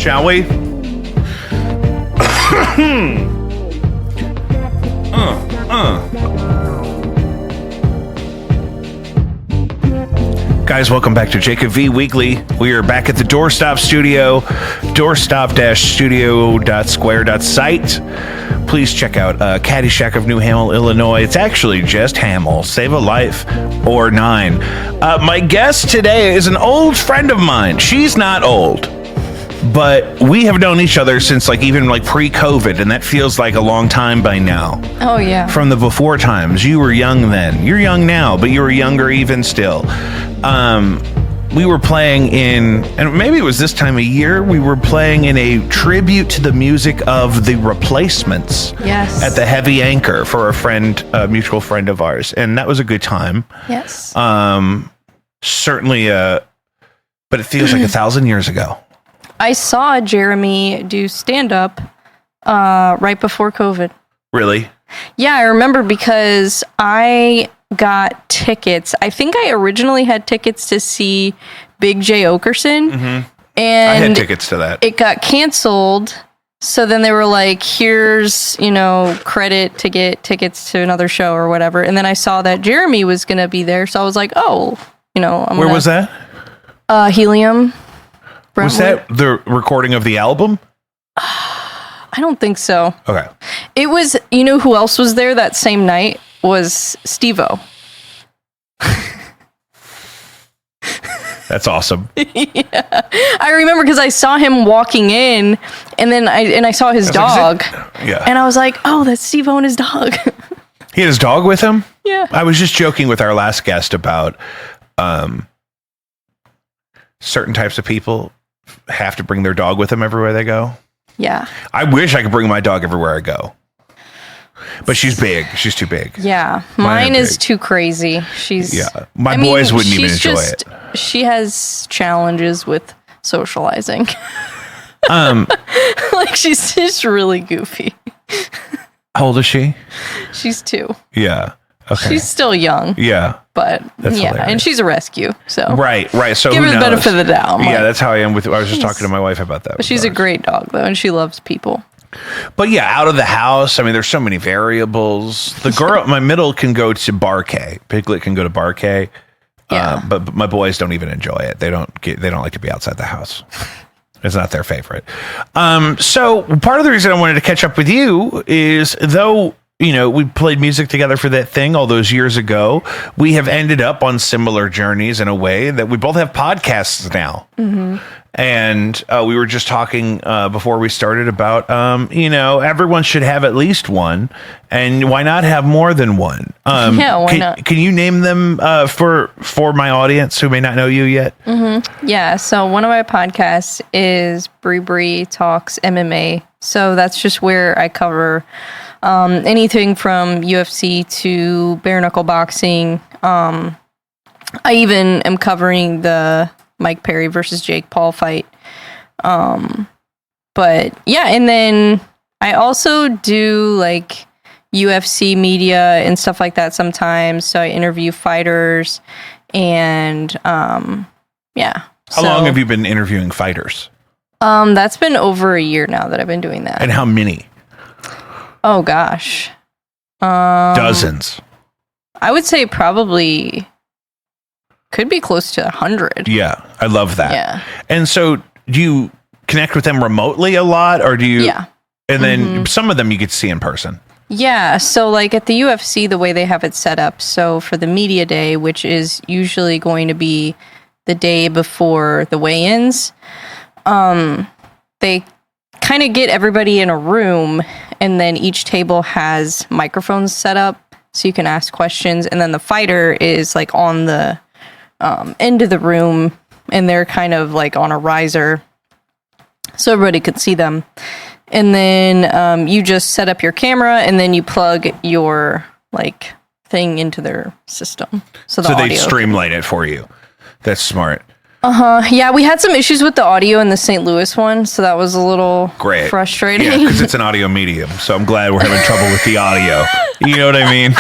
Shall we? Guys, welcome back to Jacob V Weekly. We are back at the Doorstop Studio, doorstop-studio.square.site. Please check out Caddyshack of New Hamel, Illinois. It's actually just Hamel. Save a life or 9. My guest today is an old friend of mine. She's not old, but we have known each other since even pre-COVID, and that feels like a long time by now. Oh, yeah. From the before times. You were young then. You're young now, but you were younger even still. We were playing in, and maybe it was this time of year, we were playing in a tribute to the music of The Replacements. Yes. At the Heavy Anchor for a mutual friend of ours. And that was a good time. Yes. Certainly, but it feels like 1,000 years ago. I saw Jeremy do stand-up right before COVID. Really? Yeah, I remember because I got tickets. I think I originally had tickets to see Big J. Okerson. Mm-hmm. And I had tickets to that. It got canceled. So then they were like, here's, credit to get tickets to another show or whatever. And then I saw that Jeremy was going to be there. So I was like, Where was that? Helium. Brentwood. Was that the recording of the album? I don't think so. Okay. It was, who else was there that same night? Was Steve-O. That's awesome. Yeah. I remember because I saw him walking in, and then I saw his dog. Yeah. And I was like, oh, that's Steve-O and his dog. He had his dog with him? Yeah. I was just joking with our last guest about certain types of people have to bring their dog with them everywhere they go. Yeah. I wish I could bring my dog everywhere I go. But she's big. She's too big. Yeah. Mine is too crazy. My boys wouldn't even enjoy it. She has challenges with socializing. She's just really goofy. How old is she? She's 2. Yeah. Okay. She's still young. Yeah. But that's hilarious. And she's a rescue. So Right. So give her the benefit of the doubt. That's how I am with. I was just talking to my wife about that. But she's a great dog though, and she loves people. But yeah, out of the house, there's so many variables. The girl, my middle can go to Bar K. Piglet can go to Bar K. Yeah. But my boys don't even enjoy it. They don't like to be outside the house. It's not their favorite. So part of the reason I wanted to catch up with you is though, we played music together for that thing all those years ago. We have ended up on similar journeys in a way that we both have podcasts now. Mm-hmm. And we were just talking before we started about, everyone should have at least one. And why not have more than one? Why not? Can you name them for my audience who may not know you yet? Mm-hmm. Yeah. So one of my podcasts is Bre Bre Talks MMA. So that's just where I cover anything from UFC to bare knuckle boxing. I even am covering the Mike Perry versus Jake Paul fight. But yeah, and then I also do UFC media and stuff like that sometimes. So I interview fighters and yeah. How long have you been interviewing fighters? That's been over a year now that I've been doing that. And how many? Oh gosh. Dozens. I would say probably could be close to 100. Yeah, I love that. Yeah. And so do you connect with them remotely a lot, or do you? Yeah. And then some of them you get to see in person. Yeah. So at the UFC, the way they have it set up, so for the media day, which is usually going to be the day before the weigh-ins, they kind of get everybody in a room, and then each table has microphones set up so you can ask questions, and then the fighter is on the end of the room, and they're kind of on a riser so everybody could see them. And then you just set up your camera, and then you plug your thing into their system. So they streamline it for you. That's smart. Yeah, we had some issues with the audio in the St. Louis one, so that was a little frustrating. Yeah, because it's an audio medium, so I'm glad we're having trouble with the audio. You know what I mean?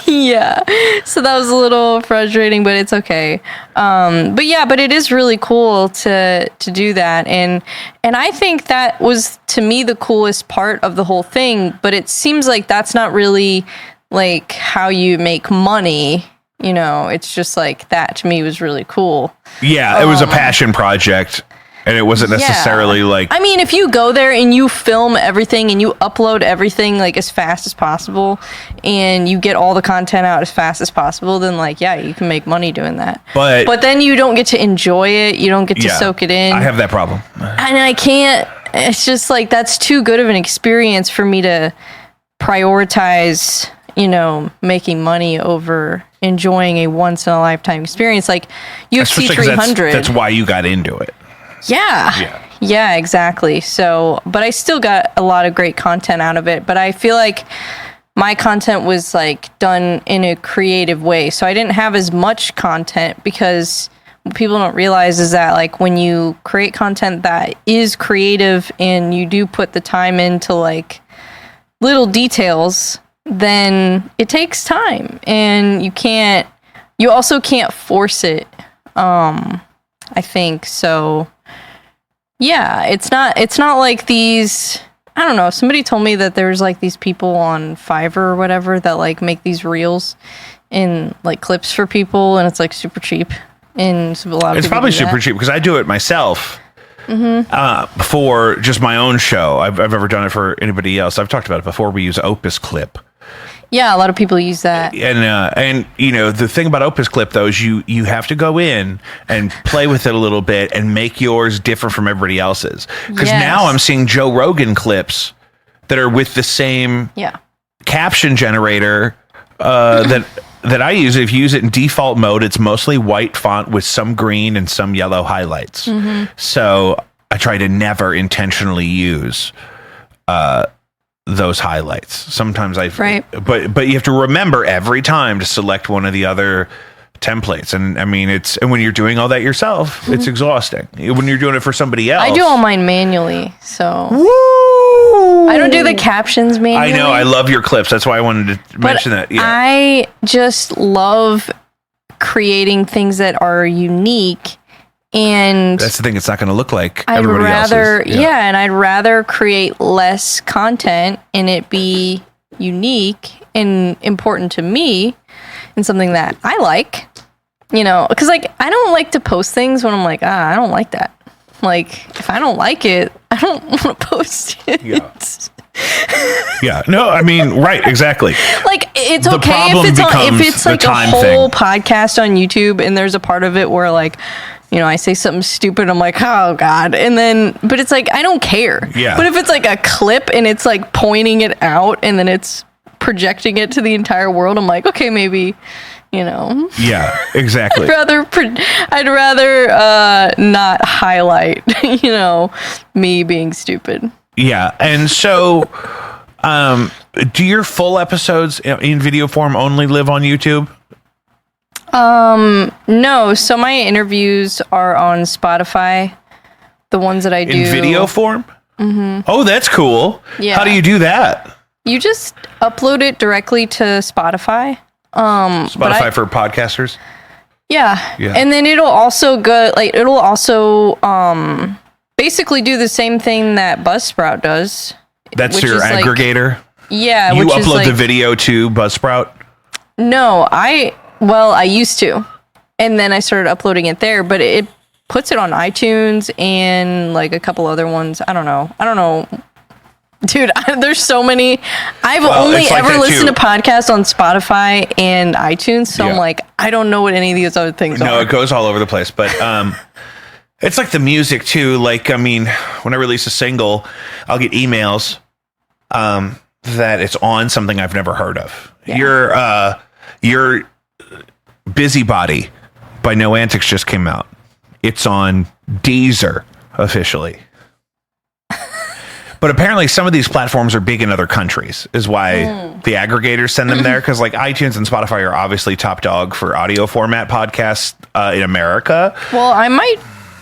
Yeah. So that was a little frustrating, but it's okay. But it is really cool to do that. And I think that was, to me, the coolest part of the whole thing. But it seems like that's not really like how you make money. You know, it's just like that to me was really cool. Yeah, it was a passion project. And it wasn't necessarily like... I mean, if you go there and you film everything and you upload everything like as fast as possible and you get all the content out as fast as possible, then like, yeah, you can make money doing that. But then you don't get to enjoy it. You don't get to soak it in. I have that problem. And I can't... It's just like, that's too good of an experience for me to prioritize, you know, making money over enjoying a once-in-a-lifetime experience. Like UFC 300. That's why you got into it. Yeah, exactly. So, but I still got a lot of great content out of it, but I feel like my content was like done in a creative way. So I didn't have as much content because what people don't realize is that like when you create content that is creative and you do put the time into like little details, then it takes time and you also can't force it. I think so. Yeah, it's not like these, I don't know, somebody told me that there's like these people on Fiverr or whatever that like make these reels and like clips for people, and it's like super cheap. And so a lot of it's probably super cheap because I do it myself for just my own show. I've ever done it for anybody else. I've talked about it before. We use Opus Clip. Yeah, a lot of people use that. And you know, the thing about Opus Clip though is you have to go in and play with it a little bit and make yours different from everybody else's. Because now I'm seeing Joe Rogan clips that are with the same caption generator that I use. If you use it in default mode, it's mostly white font with some green and some yellow highlights. So I try to never intentionally use those highlights. Sometimes but you have to remember every time to select one of the other templates. And I mean, and when you're doing all that yourself, it's exhausting. When you're doing it for somebody else. I do all mine manually, so. Woo! I don't do the captions manually. I know. I love your clips. That's why I wanted to mention that. Yeah. I just love creating things that are unique. And that's the thing. It's not going to look like everybody else's. Yeah, and I'd rather create less content and it be unique and important to me and something that I like, you know, because like I don't like to post things when I'm like, I don't like that. Like if I don't like it, I don't want to post it. Yeah. No, I mean, right, exactly. Like it's okay if it's like a whole podcast on YouTube and there's a part of it where like, you know, I say something stupid, I'm like, oh God. And then, but it's like, I don't care. Yeah. But if it's like a clip and it's like pointing it out and then it's projecting it to the entire world, I'm like, okay, maybe, you know. Yeah, exactly. I'd rather not highlight, you know, me being stupid. Yeah. And so, do your full episodes in video form only live on YouTube? No. So my interviews are on Spotify. The ones that I do in video form. Oh, that's cool. Yeah. How do you do that? You just upload it directly to Spotify. Spotify for podcasters. Yeah. And then it'll also basically do the same thing that Buzzsprout does. That's your aggregator. Yeah. You upload the video to Buzzsprout? No, I used to, and then I started uploading it there, but it puts it on iTunes and like a couple other ones. I don't know. Dude, there's so many. I've only ever listened to podcasts on Spotify and iTunes, so I'm like, I don't know what any of these other things are. No, it goes all over the place, but it's like the music too. Like, I mean, when I release a single, I'll get emails that it's on something I've never heard of. Yeah. Your Busybody by No Antics just came out. It's on Deezer officially. But apparently some of these platforms are big in other countries, is why the aggregators send them there. Because like iTunes and Spotify are obviously top dog for audio format podcasts in America. Well,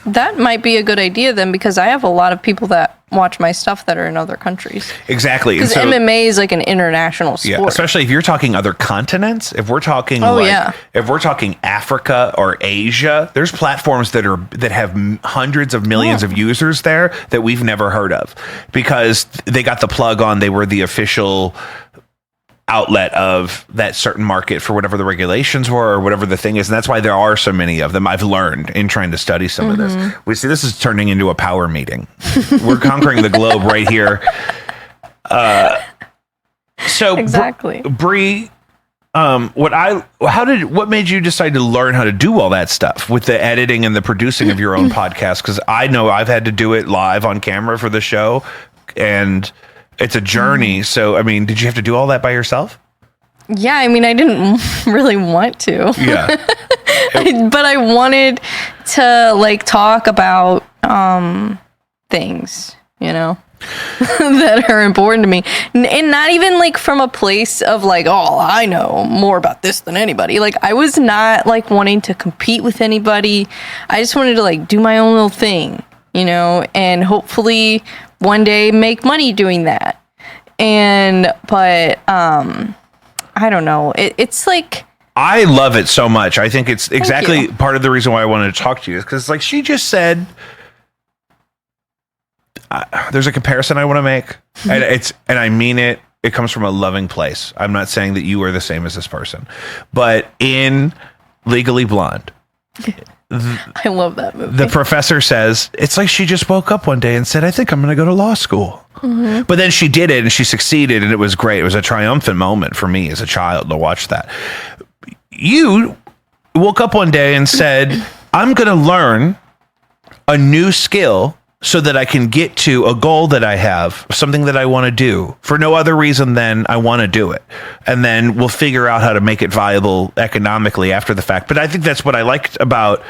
that might be a good idea then, because I have a lot of people that watch my stuff that are in other countries. Exactly. Because MMA is like an international sport. Yeah, especially if you're talking other continents. If we're talking if we're talking Africa or Asia, there's platforms that have hundreds of millions of users there that we've never heard of because they got the plug on. They were the official outlet of that certain market for whatever the regulations were or whatever the thing is, and that's why there are so many of them. I've learned in trying to study some of this. We see this is turning into a power meeting. We're conquering the globe right here. So exactly, Bre, what made you decide to learn how to do all that stuff with the editing and the producing of your own podcast? Because I know I've had to do it live on camera for the show, and it's a journey. So, I mean, did you have to do all that by yourself? Yeah, I mean, I didn't really want to. Yeah. But I wanted to, like, talk about things, you know, that are important to me. And not even, like, from a place of, like, oh, I know more about this than anybody. Like, I was not, like, wanting to compete with anybody. I just wanted to, like, do my own little thing, you know, and hopefully one day make money doing that. But I don't know. It's like, I love it so much. I think it's exactly part of the reason why I wanted to talk to you is because, like she just said, there's a comparison I want to make, and I mean it. It comes from a loving place. I'm not saying that you are the same as this person, but in Legally Blonde, I love that movie. the professor says it's like she just woke up one day and said, I think I'm going to go to law school. But then she did it and she succeeded and it was great. It was a triumphant moment for me as a child to watch that. You woke up one day and said, I'm going to learn a new skill so that I can get to a goal that I have, something that I want to do for no other reason than I want to do it. And then we'll figure out how to make it viable economically after the fact. But I think that's what I liked about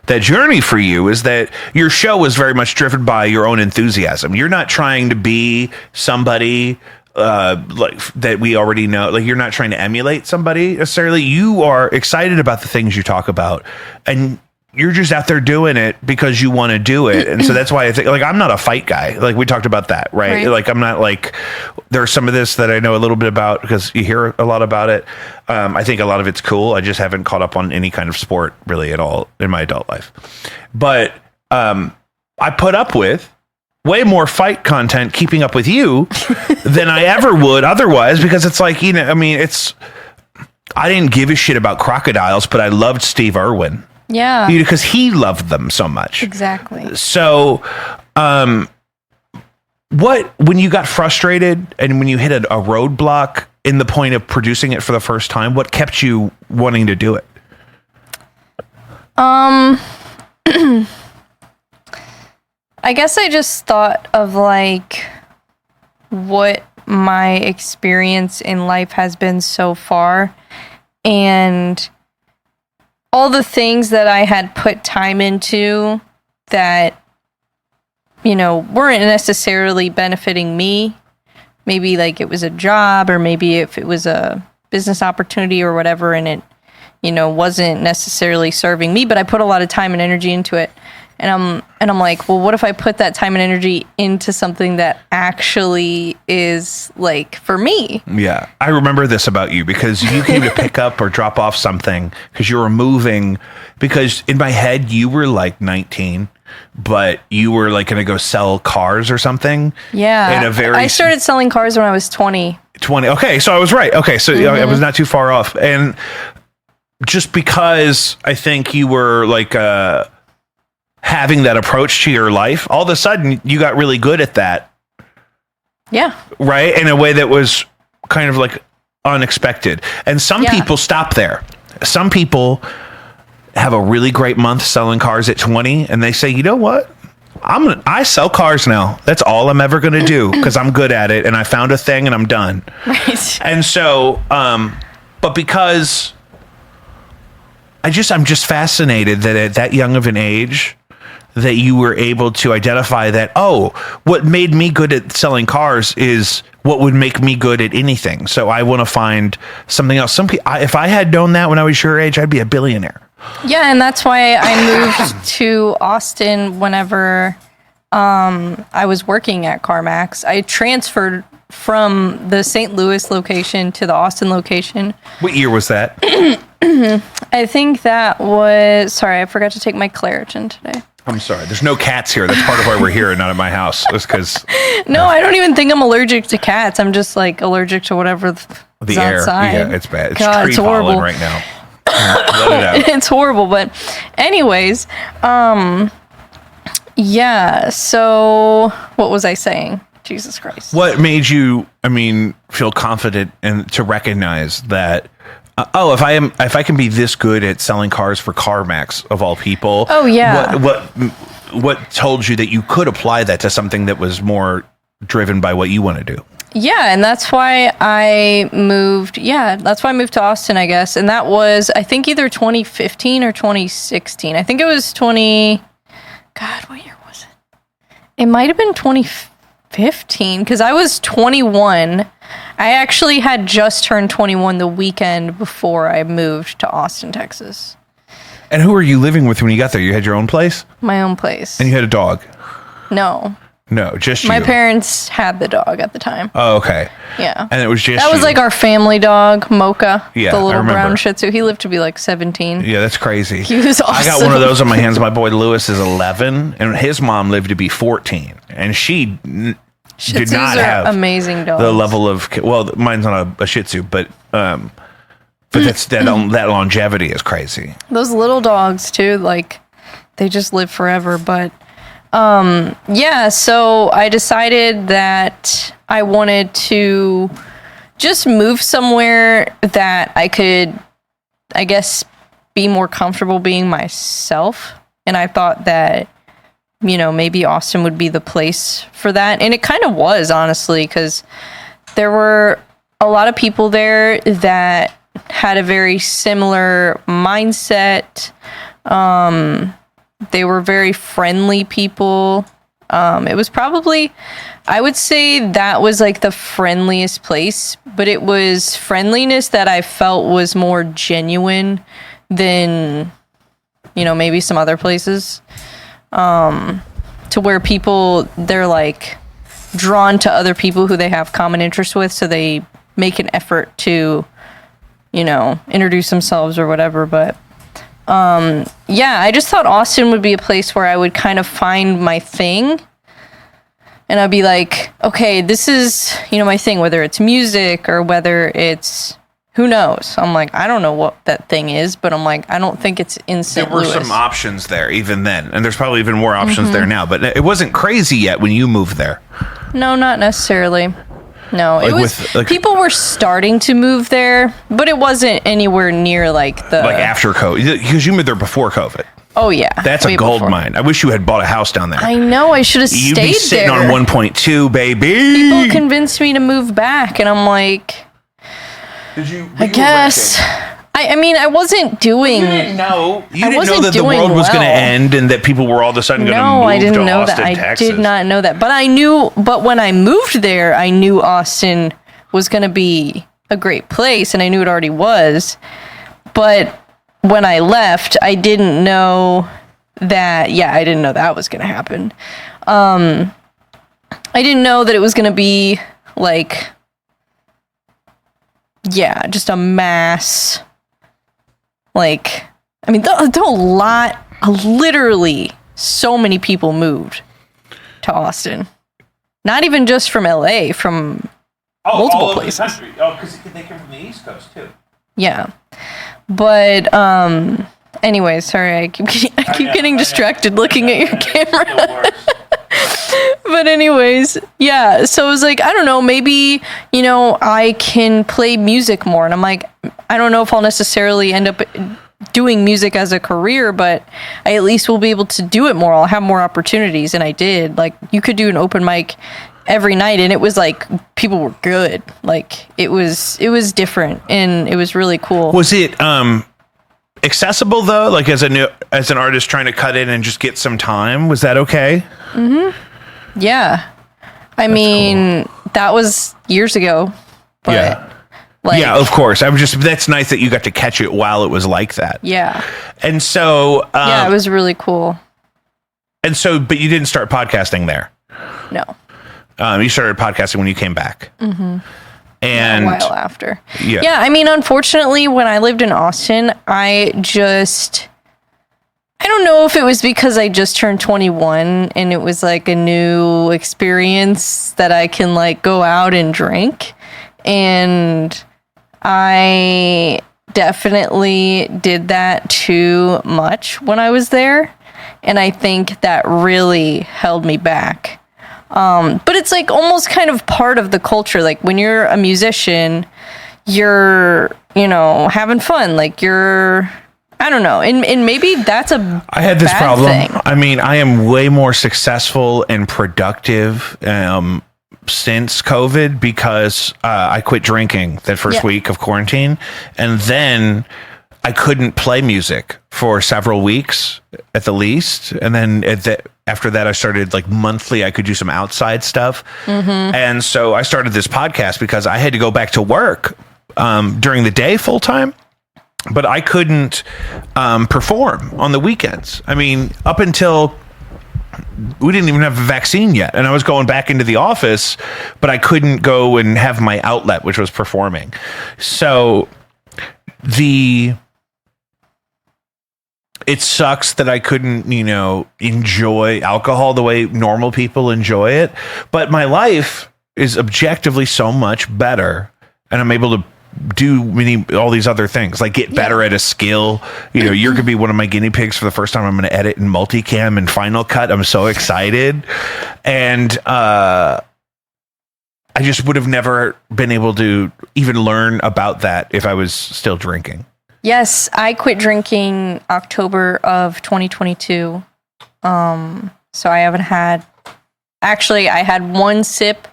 that journey for you is that your show was very much driven by your own enthusiasm. You're not trying to be somebody like that we already know. Like you're not trying to emulate somebody necessarily. You are excited about the things you talk about and you're just out there doing it because you want to do it. And so that's why I think, like, I'm not a fight guy. Like we talked about that, right? Like I'm not like, there's some of this that I know a little bit about because you hear a lot about it. I think a lot of it's cool. I just haven't caught up on any kind of sport really at all in my adult life. But I put up with way more fight content keeping up with you than I ever would otherwise, because it's like, you know, I mean, I didn't give a shit about crocodiles, but I loved Steve Irwin. Yeah. Because he loved them so much. Exactly. So, when you got frustrated and when you hit a roadblock in the point of producing it for the first time, what kept you wanting to do it? I guess I just thought of like what my experience in life has been so far and all the things that I had put time into that, you know, weren't necessarily benefiting me. Maybe like it was a job or maybe if it was a business opportunity or whatever and it, you know, wasn't necessarily serving me, but I put a lot of time and energy into it. And I'm like, well, what if I put that time and energy into something that actually is like for me? Yeah. I remember this about you because you came to pick up or drop off something because you were moving, because in my head you were like 19, but you were like going to go sell cars or something. Yeah. I started selling cars when I was 20. 20. Okay. So I was right. Okay. So I was not too far off. And just because I think you were like, having that approach to your life, all of a sudden you got really good at that. Yeah. Right. In a way that was kind of like unexpected. And some people stop there. Some people have a really great month selling cars at 20 and they say, you know what? I sell cars now. That's all I'm ever going to do because I'm good at it. And I found a thing and I'm done. Right. And so, but because I'm just fascinated that at that young of an age, that you were able to identify that, oh, what made me good at selling cars is what would make me good at anything. So I want to find something else. If I had known that when I was your age, I'd be a billionaire. Yeah, and that's why I moved to Austin whenever I was working at CarMax. I transferred from the St. Louis location to the Austin location. What year was that? I think that was... Sorry, I forgot to take my Claritin today. I'm sorry. There's no cats here. That's part of why we're here and not at my house. It's because... No, I don't even think I'm allergic to cats. I'm just like allergic to whatever the air. outside. Yeah, it's bad. It's God, tree it's pollen horrible. right now. Let it out. It's horrible, but anyways, yeah, so what was I saying? Jesus Christ. What made you, feel confident and to recognize that, if I can be this good at selling cars for CarMax of all people. Oh, yeah. What told you that you could apply that to something that was more driven by what you want to do? Yeah, and that's why I moved. Yeah, that's why I moved to Austin, I guess. And that was, I think, either 2015 or 2016. I think it was God, what year was it? It might have been 2015 because I was 21. I actually had just turned 21 the weekend before I moved to Austin, Texas. And who were you living with when you got there? You had your own place? My own place. And you had a dog? No, just you. my parents had the dog at the time. Oh, okay. Yeah. And it was just that was you. like our family dog, Mocha. Yeah, the I little remember. brown Shih Tzu. He lived to be like 17. Yeah, that's crazy. He was awesome. I got one of those on my hands. My boy Lewis is 11, and his mom lived to be 14, and she Shih did Tzus not are have amazing dogs. the level of mine's not a Shih Tzu, but that's that longevity is crazy. Those little dogs too, like they just live forever. But yeah, so I decided that I wanted to just move somewhere that I could, I guess, be more comfortable being myself. And I thought that, maybe Austin would be the place for that. And it kind of was, honestly, because there were a lot of people there that had a very similar mindset. They were very friendly people. It was probably, I would say that was like the friendliest place, but it was friendliness that I felt was more genuine than, maybe some other places. To where people, they're like drawn to other people who they have common interests with, so they make an effort to, introduce themselves or whatever. But yeah, I just thought Austin would be a place where I would kind of find my thing. And I'd be like, okay, this is, my thing, whether it's music or whether it's, who knows? I'm like, I don't know what that thing is, but I'm like, I don't think it's in St. There were Louis. some options there even then, and there's probably even more options there now, but it wasn't crazy yet when you moved there. No, not necessarily. No, Like it was, with, like- people were starting to move there, but it wasn't anywhere near like the... Like after COVID, because you moved there before COVID. Oh, yeah. That's way a gold before. mine. I wish you had bought a house down there. I know, I should have You'd stayed be sitting there. on 1.2, baby. People convinced me to move back, and I'm like, I guess. I mean, I wasn't doing... You didn't know wasn't that the doing world was going to well. end and that people were all of a sudden going to No, move I didn't to know Austin, that. Texas. I did not know that. But when I moved there, I knew Austin was going to be a great place, and I knew it already was. But when I left, I didn't know that, I didn't know that was going to happen. I didn't know that it was going to be like, just a mass, like, I mean, there a lot, literally so many people moved to Austin. Not even just from LA, from multiple all places. Over the country. Oh, because they came from the East Coast too. Yeah. But anyway, sorry, I keep getting distracted looking at your camera. But anyways, yeah, so it was like, I don't know, maybe, I can play music more. And I'm like, I don't know if I'll necessarily end up doing music as a career, but I at least will be able to do it more. I'll have more opportunities. And I did. Like, you could do an open mic every night, and it was like, people were good. Like, it was different, and it was really cool. Was it accessible though? Like as an artist trying to cut in and just get some time, was that okay? Mm-hmm. Yeah. I mean, that was years ago. But Yeah. like, Yeah, of course. That's nice that you got to catch it while it was like that. Yeah. And so Yeah, it was really cool. And so, but you didn't start podcasting there. No. You started podcasting when you came back. Mm-hmm. And a while after. Yeah. Yeah. I mean, unfortunately, when I lived in Austin, I don't know if it was because I just turned 21 and it was like a new experience that I can like go out and drink. And I definitely did that too much when I was there. And I think that really held me back. But it's like almost kind of part of the culture. Like when you're a musician, you're, having fun. Like I don't know. And maybe that's I had this bad problem. thing. I mean, I am way more successful and productive since COVID because I quit drinking that first week of quarantine. And then I couldn't play music for several weeks at the least. And then after that, I started like monthly, I could do some outside stuff. Mm-hmm. And so I started this podcast because I had to go back to work during the day full time, but I couldn't perform on the weekends. I mean, up until we didn't even have a vaccine yet. And I was going back into the office, but I couldn't go and have my outlet, which was performing. So it sucks that I couldn't, enjoy alcohol the way normal people enjoy it. But my life is objectively so much better. And I'm able to do all these other things, like get better at a skill. You're going to be one of my guinea pigs for the first time. I'm going to edit in multicam and Final Cut. I'm so excited. And I just would have never been able to even learn about that if I was still drinking. Yes, I quit drinking October of 2022. So I haven't had... Actually, I had one sip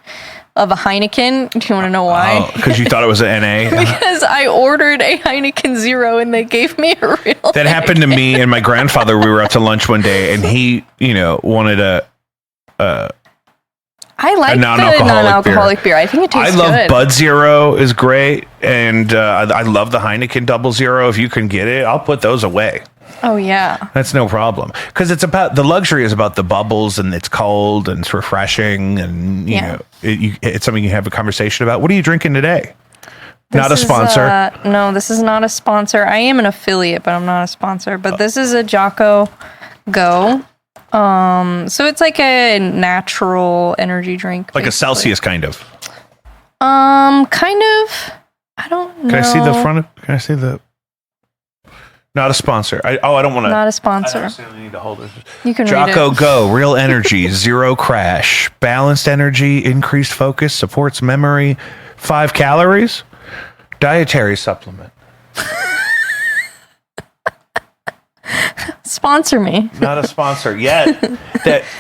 of a Heineken. Do you want to know why? Because you thought it was an NA? Because I ordered a Heineken Zero and they gave me a real That happened to me and my grandfather. We were out to lunch one day and he, wanted I like the non-alcoholic beer. I think it tastes good. I love Bud Zero is great. And I love the Heineken Double Zero. If you can get it, I'll put those away. Oh, yeah. That's no problem. Because it's about the luxury is about the bubbles and it's cold and it's refreshing. And, it's something you have a conversation about. What are you drinking today? Not a sponsor. No, this is not a sponsor. I am an affiliate, but I'm not a sponsor. But this is a Jocko Go. So it's like a natural energy drink. Like basically. A Celsius kind of. Kind of. I don't know. Can I see the front of? Can I see the? Not a sponsor. I don't want to. Not a sponsor. I don't necessarily need to hold it. You can Jocko read it. Go. Real energy. Zero crash. Balanced energy. Increased focus. Supports memory. 5 calories. Dietary supplement. Sponsor me. Not a sponsor yet.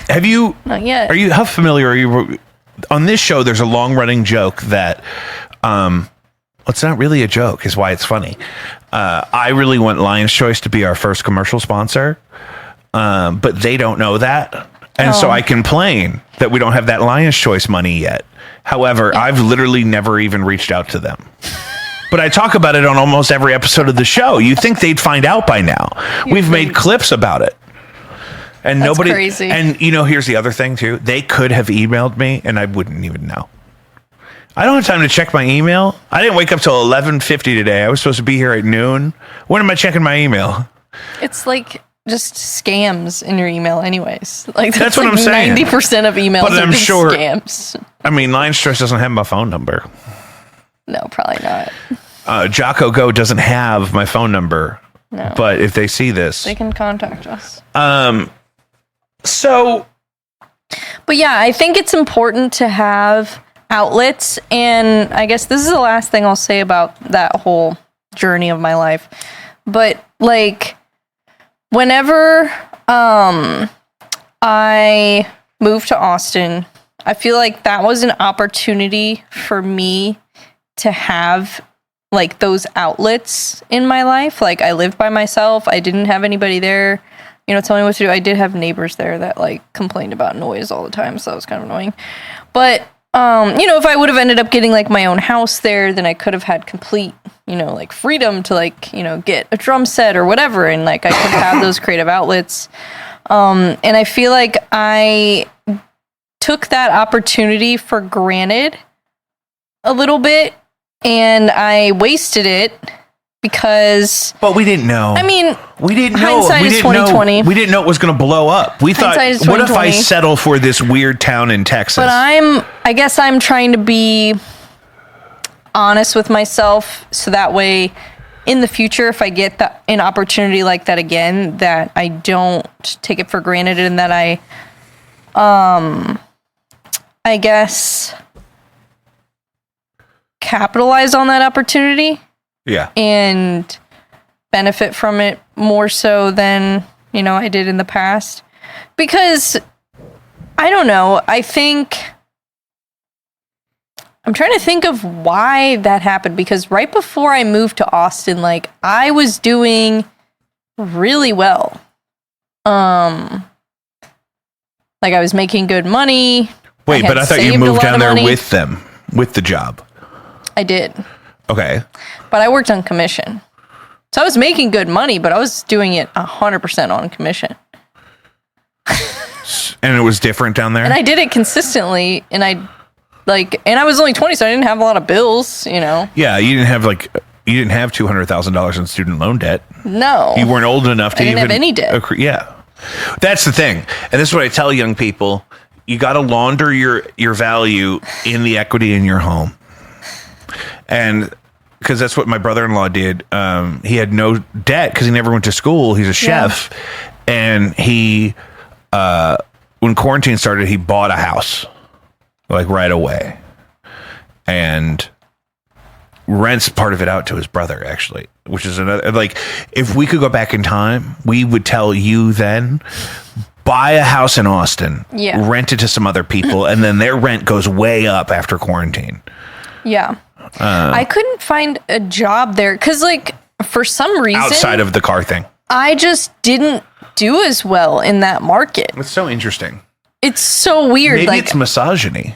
Have you? Not yet. How familiar are you? On this show, there's a long running joke that, it's not really a joke, is why it's funny. I really want Lion's Choice to be our first commercial sponsor, but they don't know that. And so I complain that we don't have that Lion's Choice money yet. However, I've literally never even reached out to them. But I talk about it on almost every episode of the show. You think they'd find out by now. We've made clips about it. And That's nobody crazy. And here's the other thing too. They could have emailed me and I wouldn't even know. I don't have time to check my email. I didn't wake up till 11:50 today. I was supposed to be here at noon. When am I checking my email? It's like just scams in your email anyways. Like that's what like I'm saying. 90% of emails but I'm sure scams. I mean, Lion's Choice doesn't have my phone number. No, probably not. Jocko Go doesn't have my phone number. No. But if they see this, they can contact us. So, but yeah, I think it's important to have outlets, and I guess this is the last thing I'll say about that whole journey of my life. But like, whenever I moved to Austin, I feel like that was an opportunity for me to have like those outlets in my life. Like I lived by myself. I didn't have anybody there, telling me what to do. I did have neighbors there that like complained about noise all the time. So that was kind of annoying. But, if I would have ended up getting like my own house there, then I could have had complete, like freedom to like, get a drum set or whatever. And like I could have those creative outlets. And I feel like I took that opportunity for granted a little bit, and I wasted it because. But we didn't know. I mean, we didn't know. Hindsight is 2020. We didn't know it was going to blow up. We thought, what if I settle for this weird town in Texas? But I guess I'm trying to be honest with myself, so that way, in the future, if I get an opportunity like that again, that I don't take it for granted, and that I guess, capitalize on that opportunity. Yeah. And benefit from it more so than, I did in the past. Because, I don't know, I'm trying to think of why that happened, because right before I moved to Austin, like, I was doing really well. Like, I was making good money. Wait, but I thought you moved down there with them, with the job. I did. Okay. But I worked on commission. So I was making good money, but I was doing it 100% on commission. And it was different down there? And I did it consistently, and I was only 20, so I didn't have a lot of bills, Yeah, you didn't have $200,000 in student loan debt. No. You weren't old enough to even have any debt. Yeah. That's the thing. And this is what I tell young people. You got to launder your value in the equity in your home. And because that's what my brother-in-law did. He had no debt because he never went to school. He's a chef. Yeah. And he, when quarantine started, he bought a house like right away and rents part of it out to his brother, actually, which is another, like, if we could go back in time, we would tell you then, buy a house in Austin, rent it to some other people, and then their rent goes way up after quarantine. Yeah. I couldn't find a job there because, like, for some reason, outside of the car thing, I just didn't do as well in that market. It's so interesting. It's so weird. Maybe it's misogyny.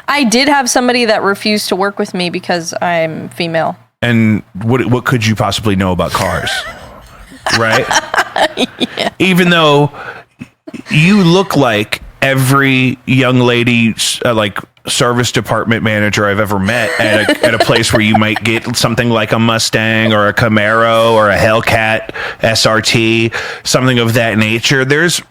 I did have somebody that refused to work with me because I'm female. And what could you possibly know about cars? Right? Yeah. Even though you look like every young lady, like service department manager I've ever met at a place where you might get something like a Mustang or a Camaro or a Hellcat SRT, something of that nature. There's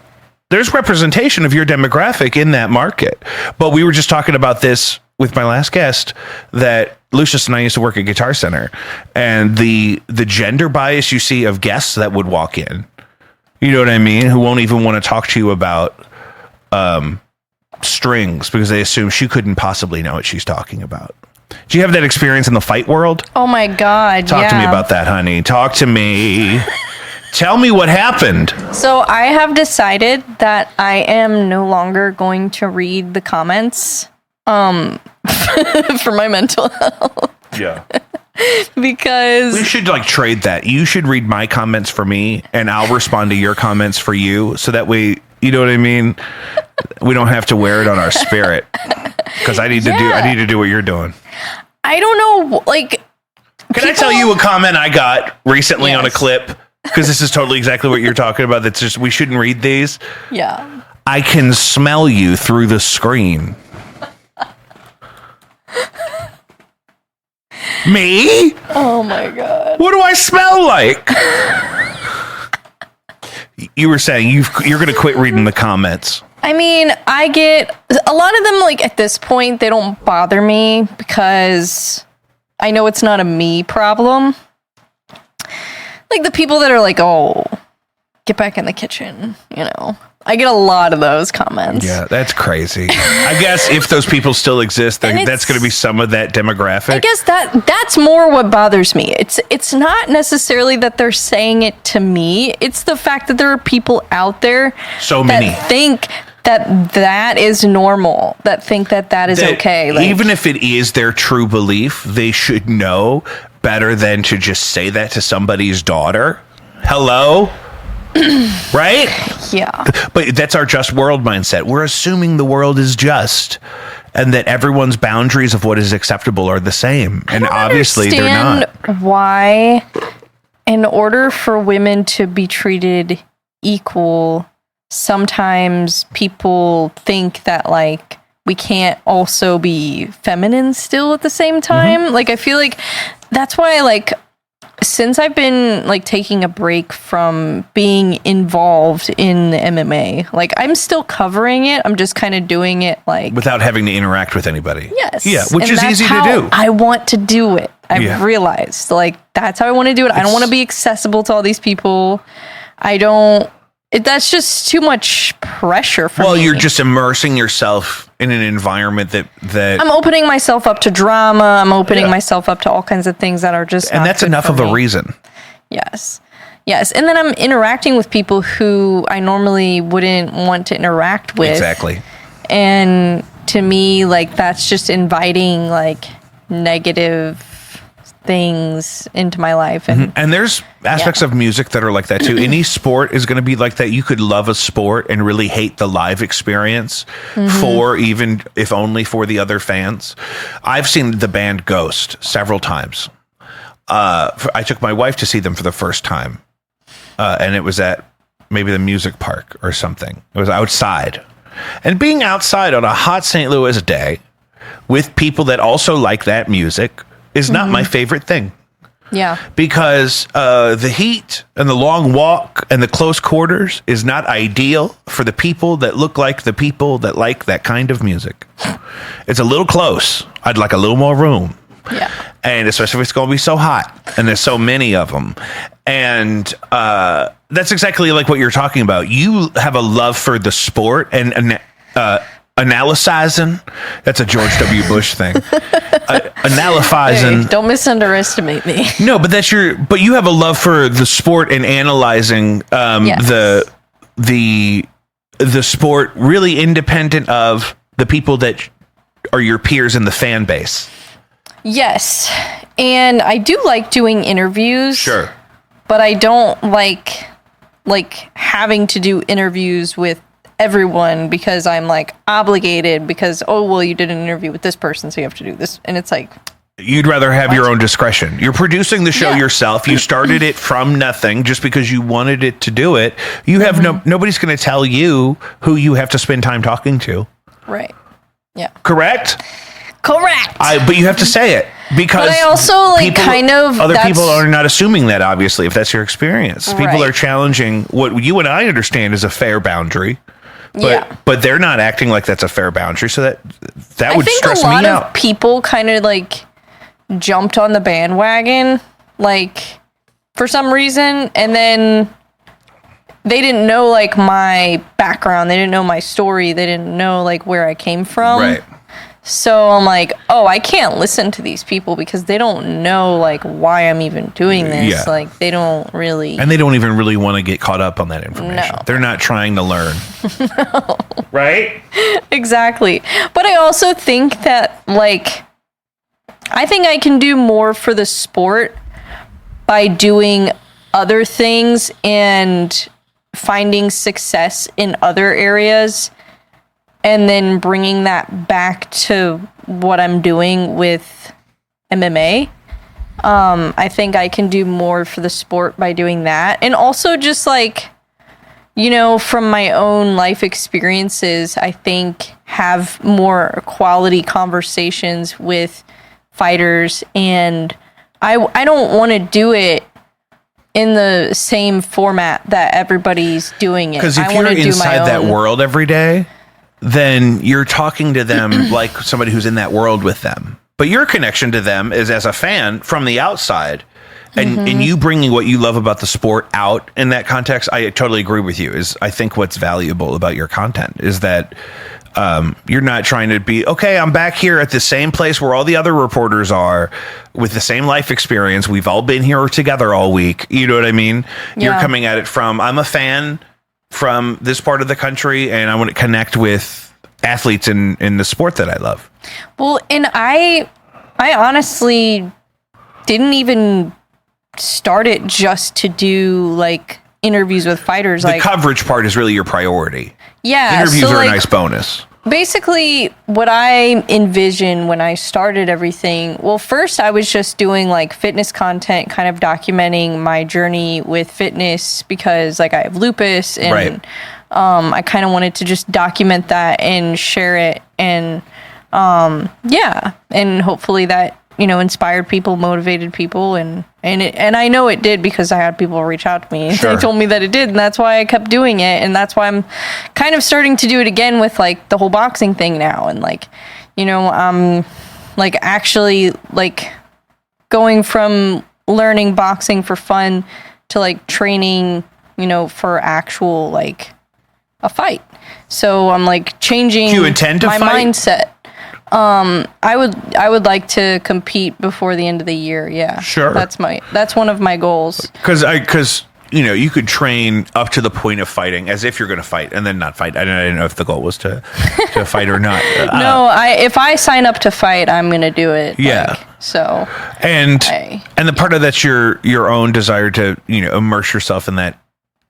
representation of your demographic in that market. But we were just talking about this with my last guest, that Lucius and I used to work at Guitar Center, and the gender bias you see of guests that would walk in, you know what I mean, who won't even want to talk to you about strings because they assume she couldn't possibly know what she's talking about. Do you have that experience in the fight world? Oh my God. Talk to me about that, honey. Talk to me. Tell me what happened. So I have decided that I am no longer going to read the comments for my mental health. Yeah. Because we should like trade that. You should read my comments for me and I'll respond to your comments for you. So that way, you know what I mean? We don't have to wear it on our spirit. Because I need to do what you're doing. I don't know, like, can I tell you a comment I got recently on a clip? Because this is totally exactly what you're talking about. That's just, we shouldn't read these. Yeah. I can smell you through the screen. Me? Oh my God. What do I smell like? You were saying you're going to quit reading the comments. I mean, I get a lot of them, like, at this point, they don't bother me because I know it's not a me problem. Like the people that are like, oh, get back in the kitchen, you know. I get a lot of those comments. Yeah, that's crazy. I guess if those people still exist, that's going to be some of that demographic. I guess that's more what bothers me. It's not necessarily that they're saying it to me. It's the fact that there are people out there that think that is normal, that think that is okay. Like, even if it is their true belief, they should know better than to just say that to somebody's daughter. Hello? Right? Yeah. But that's our just world mindset. We're assuming the world is just and that everyone's boundaries of what is acceptable are the same. And obviously they're not. Why, in order for women to be treated equal, sometimes people think that like we can't also be feminine still at the same time. Like I feel like that's why like since I've been like taking a break from being involved in the MMA, like I'm still covering it. I'm just kind of doing it like without having to interact with anybody. Yes. Yeah, which And is that's easy to how do. I want to do it. I've realized like that's how I want to do it. I don't want to be accessible to all these people. That's just too much pressure for me. Well, you're just immersing yourself in an environment that I'm opening myself up to drama. I'm opening myself up to all kinds of things that are just and that's enough of a reason. Yes. And then I'm interacting with people who I normally wouldn't want to interact with. Exactly. And to me, like that's just inviting like negative things into my life. And there's aspects of music that are like that too. Any sport is going to be like that. You could love a sport and really hate the live experience for even if only for the other fans. I've seen the band Ghost several times. I took my wife to see them for the first time. And it was at maybe the music park or something. It was outside. And being outside on a hot St. Louis day with people that also like that music is not my favorite thing. Yeah. Because the heat and the long walk and the close quarters is not ideal for the people that look like the people that like that kind of music. It's a little close. I'd like a little more room. Yeah. And especially if it's going to be so hot and there's so many of them. And that's exactly like what you're talking about. You have a love for the sport and analyzing. That's a George W. Bush thing. Analyzing. Hey, don't misunderestimate me. No, but but you have a love for the sport and analyzing the sport really independent of the people that are your peers in the fan base. Yes. And I do like doing interviews. Sure. But I don't like having to do interviews with everyone because I'm like obligated because, oh, well, you did an interview with this person, so you have to do this. And it's like, you'd rather have your own discretion. You're producing the show yourself. You started it from nothing just because you wanted it to do it. You have nobody's going to tell you who you have to spend time talking to. Right. Yeah. Correct? Correct. But you have to say it because but I also like other people are not assuming that, obviously, if that's your experience. People Right. are challenging what you and I understand is a fair boundary. But they're not acting like that's a fair boundary, so that would stress me out. I think a lot of people kind of like jumped on the bandwagon, like for some reason, and then they didn't know like my background, they didn't know my story, they didn't know like where I came from. Right. So I'm like, oh, I can't listen to these people because they don't know like why I'm even doing this. Yeah. Like they don't really. And they don't even really want to get caught up on that information. No. They're not trying to learn. No. Right? Exactly. But I also think that like, I think I can do more for the sport by doing other things and finding success in other areas and then bringing that back to what I'm doing with MMA. I think I can do more for the sport by doing that. And also just like, you know, from my own life experiences, I think have more quality conversations with fighters. And I don't want to do it in the same format that everybody's doing it. Because if you're inside that world every day, then you're talking to them like somebody who's in that world with them. But your connection to them is as a fan from the outside. And you bringing what you love about the sport out in that context, I totally agree with you. Is I think what's valuable about your content is that you're not trying to be, okay, I'm back here at the same place where all the other reporters are with the same life experience. We've all been here together all week. You know what I mean? Yeah. You're coming at it from, I'm a fan from this part of the country and I want to connect with athletes in the sport that I love. Well, and I honestly didn't even start it just to do like interviews with fighters. The like coverage part is really your priority. Yeah. Interviews are a nice bonus. basically what I envisioned when I started everything, well, first I was just doing like fitness content, kind of documenting my journey with fitness because like I have lupus and I kind of wanted to just document that and share it. And and hopefully that, inspired people, motivated people, and I know it did because I had people reach out to me. Sure. They told me that it did, and that's why I kept doing it, and that's why I'm kind of starting to do it again with like the whole boxing thing now, and like, I'm like actually like going from learning boxing for fun to like training, for actual like a fight. So I'm like changing. Do you intend to my fight? Mindset. I would like to compete before the end of the year. Yeah. Sure. That's one of my goals. Because you could train up to the point of fighting as if you're going to fight and then not fight. I didn't know if the goal was to fight or not. No, if I sign up to fight, I'm going to do it. Yeah. And the part of that's your own desire to, immerse yourself in that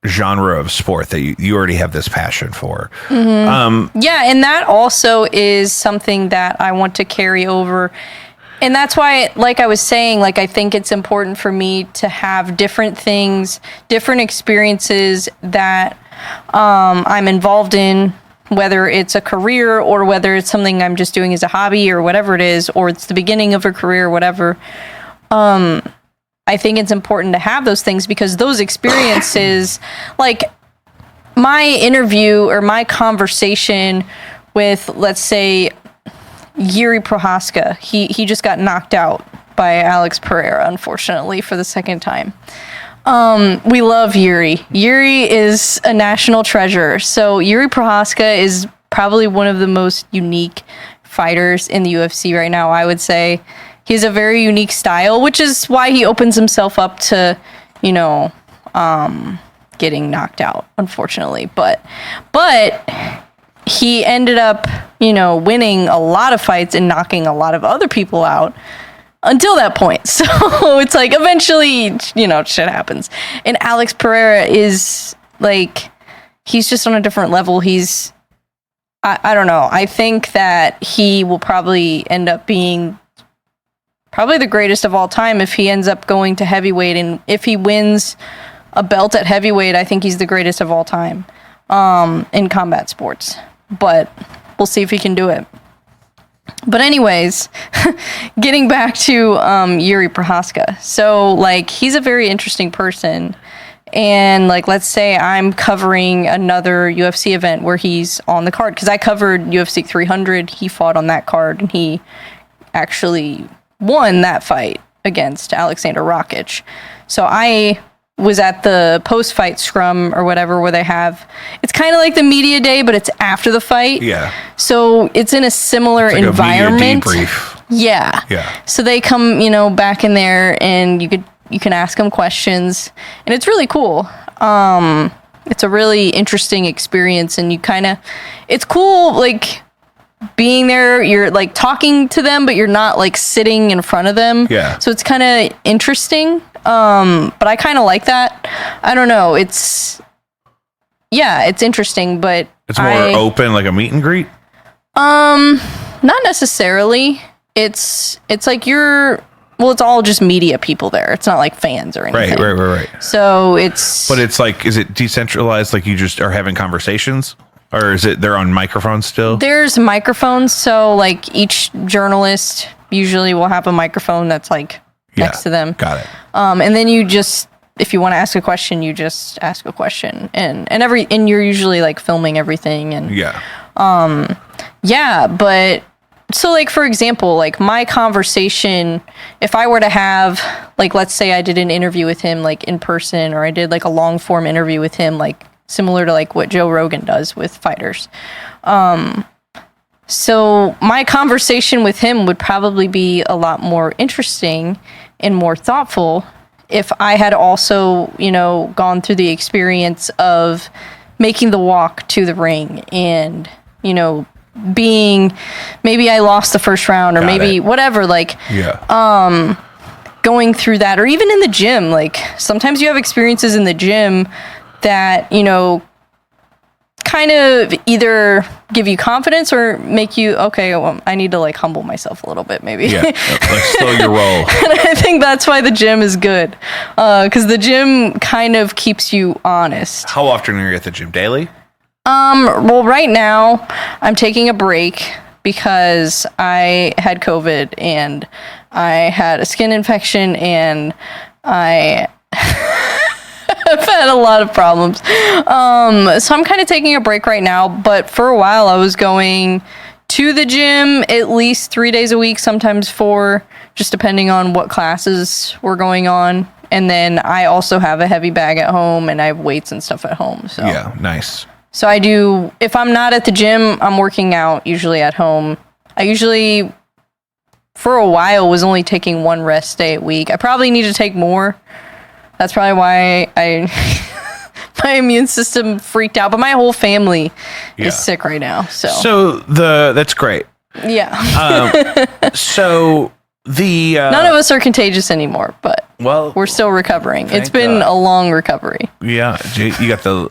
genre of sport that you already have this passion for. Mm-hmm. And that also is something that I want to carry over. And that's why, like I was saying, like I think it's important for me to have different things, different experiences that I'm involved in, whether it's a career or whether it's something I'm just doing as a hobby or whatever it is, or it's the beginning of a career, whatever. I think it's important to have those things because those experiences, like my interview or my conversation with, let's say, Yuri Prohaska, he just got knocked out by Alex Pereira, unfortunately, for the second time. We love Yuri. Yuri is a national treasure. So Yuri Prohaska is probably one of the most unique fighters in the UFC right now, I would say. He has a very unique style, which is why he opens himself up to, getting knocked out, unfortunately. But he ended up, winning a lot of fights and knocking a lot of other people out until that point. So it's like eventually, shit happens. And Alex Pereira is like, he's just on a different level. He's, I don't know. I think that he will probably end up being probably the greatest of all time if he ends up going to heavyweight. And if he wins a belt at heavyweight, I think he's the greatest of all time in combat sports. But we'll see if he can do it. But anyways, getting back to Yuri Prohaska. So, like, he's a very interesting person. And, like, let's say I'm covering another UFC event where he's on the card. Because I covered UFC 300. He fought on that card. And he actually won that fight against Alexander Rakic. So I was at the post-fight scrum or whatever where they have, it's kind of like the media day, but it's after the fight. Yeah. So it's in a similar like environment. A media debrief. Yeah. Yeah. So they come, back in there and you can ask them questions and it's really cool. It's a really interesting experience and it's cool, like, being there, you're like talking to them, but you're not like sitting in front of them. Yeah. So it's kind of interesting. But I kind of like that. I don't know. It's interesting, but it's more open, like a meet and greet. Not necessarily. It's like it's all just media people there. It's not like fans or anything. Right. So but it's like, is it decentralized? Like you just are having conversations? Or is it they're on microphones still? There's microphones, so like each journalist usually will have a microphone that's like next to them. Got it. And then you just, if you want to ask a question, you just ask a question, and you're usually like filming everything and but so like for example, like my conversation, if I were to have like, let's say I did an interview with him like in person, or I did like a long form interview with him like similar to like what Joe Rogan does with fighters. So my conversation with him would probably be a lot more interesting and more thoughtful if I had also, gone through the experience of making the walk to the ring and, being, maybe I lost the first round or whatever, like, going through that, or even in the gym, like sometimes you have experiences in the gym that, kind of either give you confidence or make you, okay, well, I need to like humble myself a little bit, maybe. Yeah, like slow your roll. And I think that's why the gym is good, because the gym kind of keeps you honest. How often are you at the gym? Daily? Well, right now I'm taking a break because I had COVID and I had a skin infection and I I've had a lot of problems. So I'm kind of taking a break right now, but for a while I was going to the gym at least 3 days a week, sometimes 4, just depending on what classes were going on. And then I also have a heavy bag at home and I have weights and stuff at home. So Yeah, nice. So I do, if I'm not at the gym, I'm working out usually at home. I usually, for a while, was only taking 1 rest day a week. I probably need to take more. That's probably why my immune system freaked out. But my whole family is sick right now. That's great. Yeah. So the none of us are contagious anymore, but well, we're still recovering. It's thank been God. a long recovery. Yeah, you got the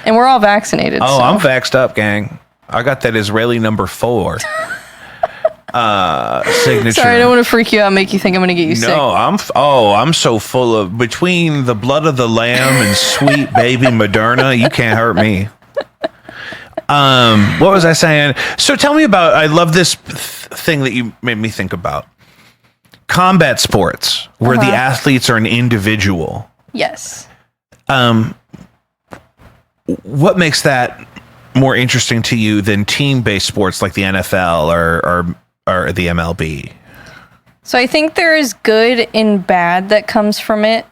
And we're all vaccinated. Oh, so. I'm vaxxed up, gang. I got that Israeli number 4 signature. Sorry, I don't want to freak you out, make you think I'm going to get you sick. No, I'm so full of, between the blood of the lamb and sweet baby Moderna, you can't hurt me. What was I saying? So tell me about, I love this thing that you made me think about. Combat sports, where the athletes are an individual. Yes. What makes that more interesting to you than team-based sports like the NFL or the MLB? So I think there is good and bad that comes from it.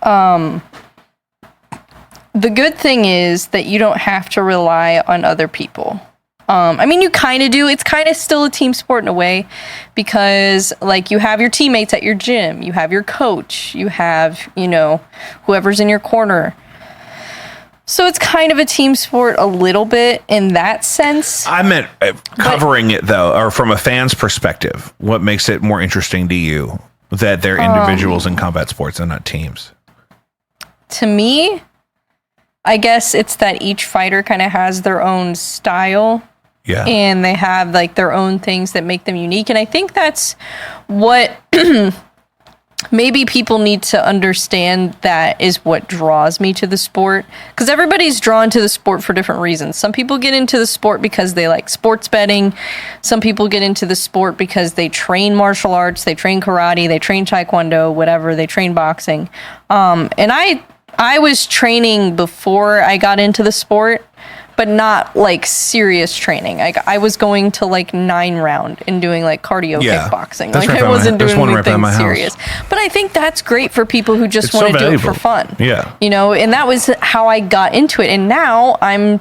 The good thing is that you don't have to rely on other people. I mean, you kind of do. It's kind of still a team sport in a way because, like, you have your teammates at your gym. You have your coach. You have, whoever's in your corner. So it's kind of a team sport a little bit in that sense. I meant covering it, though, or from a fan's perspective. What makes it more interesting to you that they're individuals in combat sports and not teams? To me, I guess it's that each fighter kind of has their own style. Yeah. And they have like their own things that make them unique. And I think that's what maybe people need to understand, that is what draws me to the sport. Because everybody's drawn to the sport for different reasons. Some people get into the sport because they like sports betting. Some people get into the sport because they train martial arts, they train karate, they train taekwondo, whatever, they train boxing. And I was training before I got into the sport, but not like serious training. I was going to like 9-round and doing like cardio kickboxing. Like I wasn't doing anything serious. But I think that's great for people who just want to do it for fun. Yeah. And that was how I got into it. And now I'm,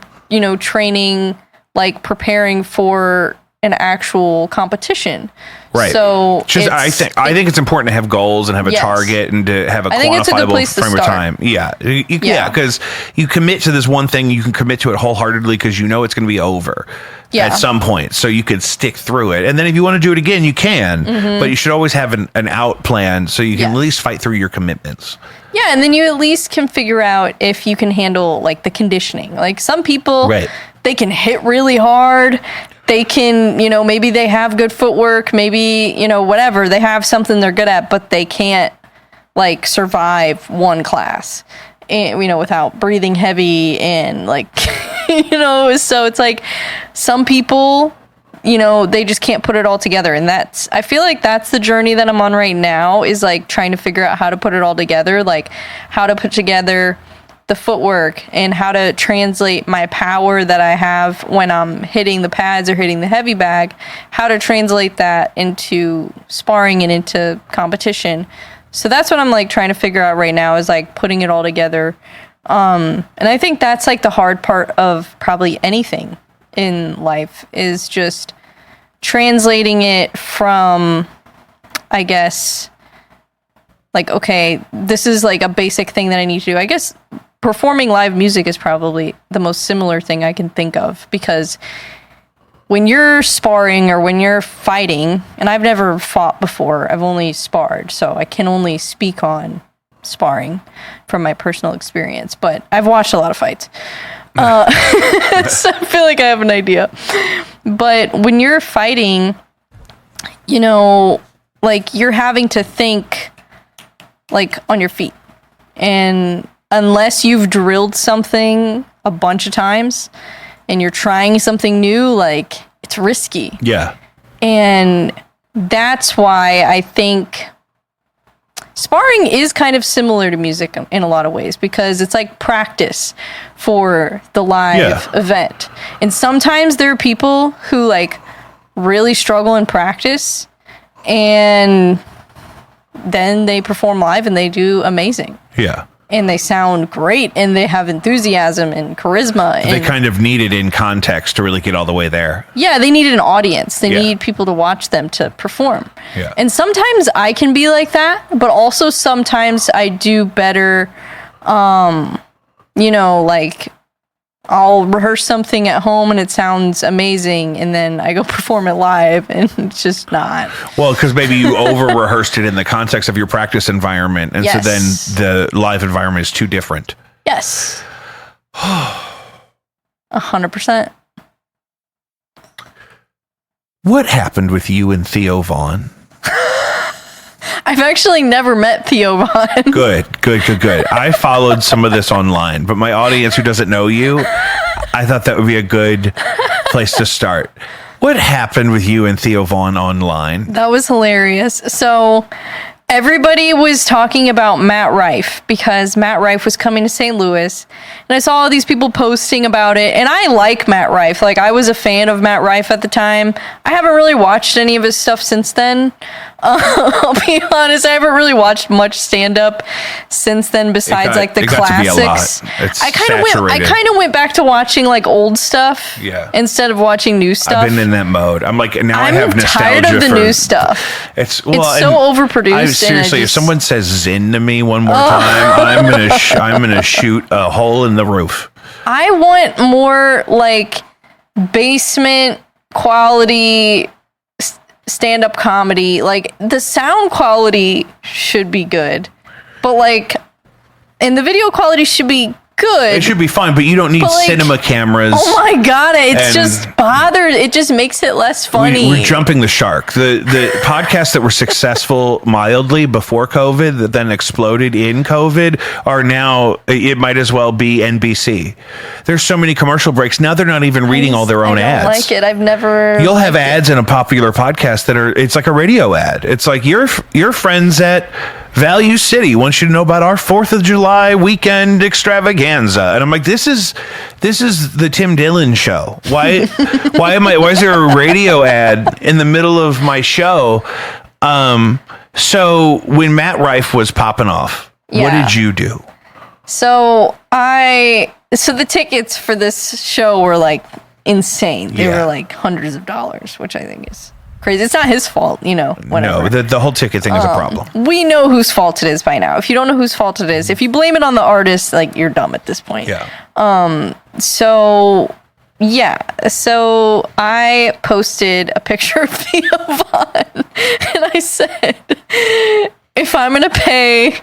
training, like preparing for an actual competition. Right. So I think it's important to have goals and have a target and to have a quantifiable frame of time. Yeah. Yeah. Because you commit to this one thing, you can commit to it wholeheartedly because you know it's going to be over at some point. So you could stick through it. And then if you want to do it again, you can. But you should always have an out plan so you can at least fight through your commitments. Yeah. And then you at least can figure out if you can handle like the conditioning. Like some people, they can hit really hard. They can, maybe they have good footwork, maybe, whatever. They have something they're good at, but they can't, like, survive one class, and, without breathing heavy and, like, so it's like some people, they just can't put it all together. And I feel like that's the journey that I'm on right now, is, like, trying to figure out how to put it all together, like, how to put together the footwork and how to translate my power that I have when I'm hitting the pads or hitting the heavy bag, how to translate that into sparring and into competition. So that's what I'm like trying to figure out right now, is like putting it all together. And I think that's like the hard part of probably anything in life, is just translating it from, I guess, like, okay, this is like a basic thing that I need to do. I guess performing live music is probably the most similar thing I can think of, because when you're sparring or when you're fighting, and I've never fought before, I've only sparred, so I can only speak on sparring from my personal experience, but I've watched a lot of fights. So I feel like I have an idea. But when you're fighting, you know, like you're having to think like on your feet. And unless you've drilled something a bunch of times and you're trying something new, like it's risky. Yeah. And that's why I think sparring is kind of similar to music in a lot of ways, because it's like practice for the live event. And sometimes there are people who like really struggle in practice and then they perform live and they do amazing. Yeah. And they sound great and they have enthusiasm and charisma. They kind of need it in context to really get all the way there. Yeah, they need an audience. They need people to watch them to perform. Yeah. And sometimes I can be like that, but also sometimes I do better, you know, like I'll rehearse something at home and it sounds amazing, and then I go perform it live and it's just not. Well, because maybe you over-rehearsed it in the context of your practice environment, and so then the live environment is too different. Yes. 100%. What happened with you and Theo Vaughn? I've actually never met Theo Vaughn. Good. I followed some of this online, but my audience who doesn't know you, I thought that would be a good place to start. What happened with you and Theo Vaughn online? That was hilarious. So everybody was talking about Matt Rife because Matt Rife was coming to St. Louis, and I saw all these people posting about it, and I like Matt Rife. Like, I was a fan of Matt Rife at the time. I haven't really watched any of his stuff since then. I'll be honest, I haven't really watched much stand-up since then besides like the classics. I kind of went back to watching like old stuff instead of watching new stuff. I've been in that mode. I'm like, now I have nostalgia. I'm tired of the new stuff. It's so overproduced. Seriously, if someone says Zin to me one more time, I'm gonna shoot a hole in the roof. I want more like basement quality stand-up comedy. Like, the sound quality should be good, but like, and the video quality should be good. It should be fine, but you don't need cinema cameras. Oh my god, it's just bothered. It just makes it less funny. We're jumping the shark. The podcasts that were successful mildly before COVID that then exploded in COVID are now, it might as well be NBC. There's so many commercial breaks. Now they're not even reading all their own ads. I don't like it. I've never. You'll have ads in a popular podcast that are, it's like a radio ad. It's like your friends at Value City wants you to know about our 4th of July weekend extravaganza. And I'm like, this is the Tim Dillon show. Why is there a radio ad in the middle of my show? So when Matt Rife was popping off, what did you do? So the tickets for this show were like insane. They were like hundreds of dollars, which I think is crazy. It's not his fault, you know, whatever. No, the whole ticket thing is a problem. We know whose fault it is by now. If you don't know whose fault it is, if you blame it on the artist, like, you're dumb at this point. Yeah. So I posted a picture of Theo Vaughn, and I said, if I'm going to pay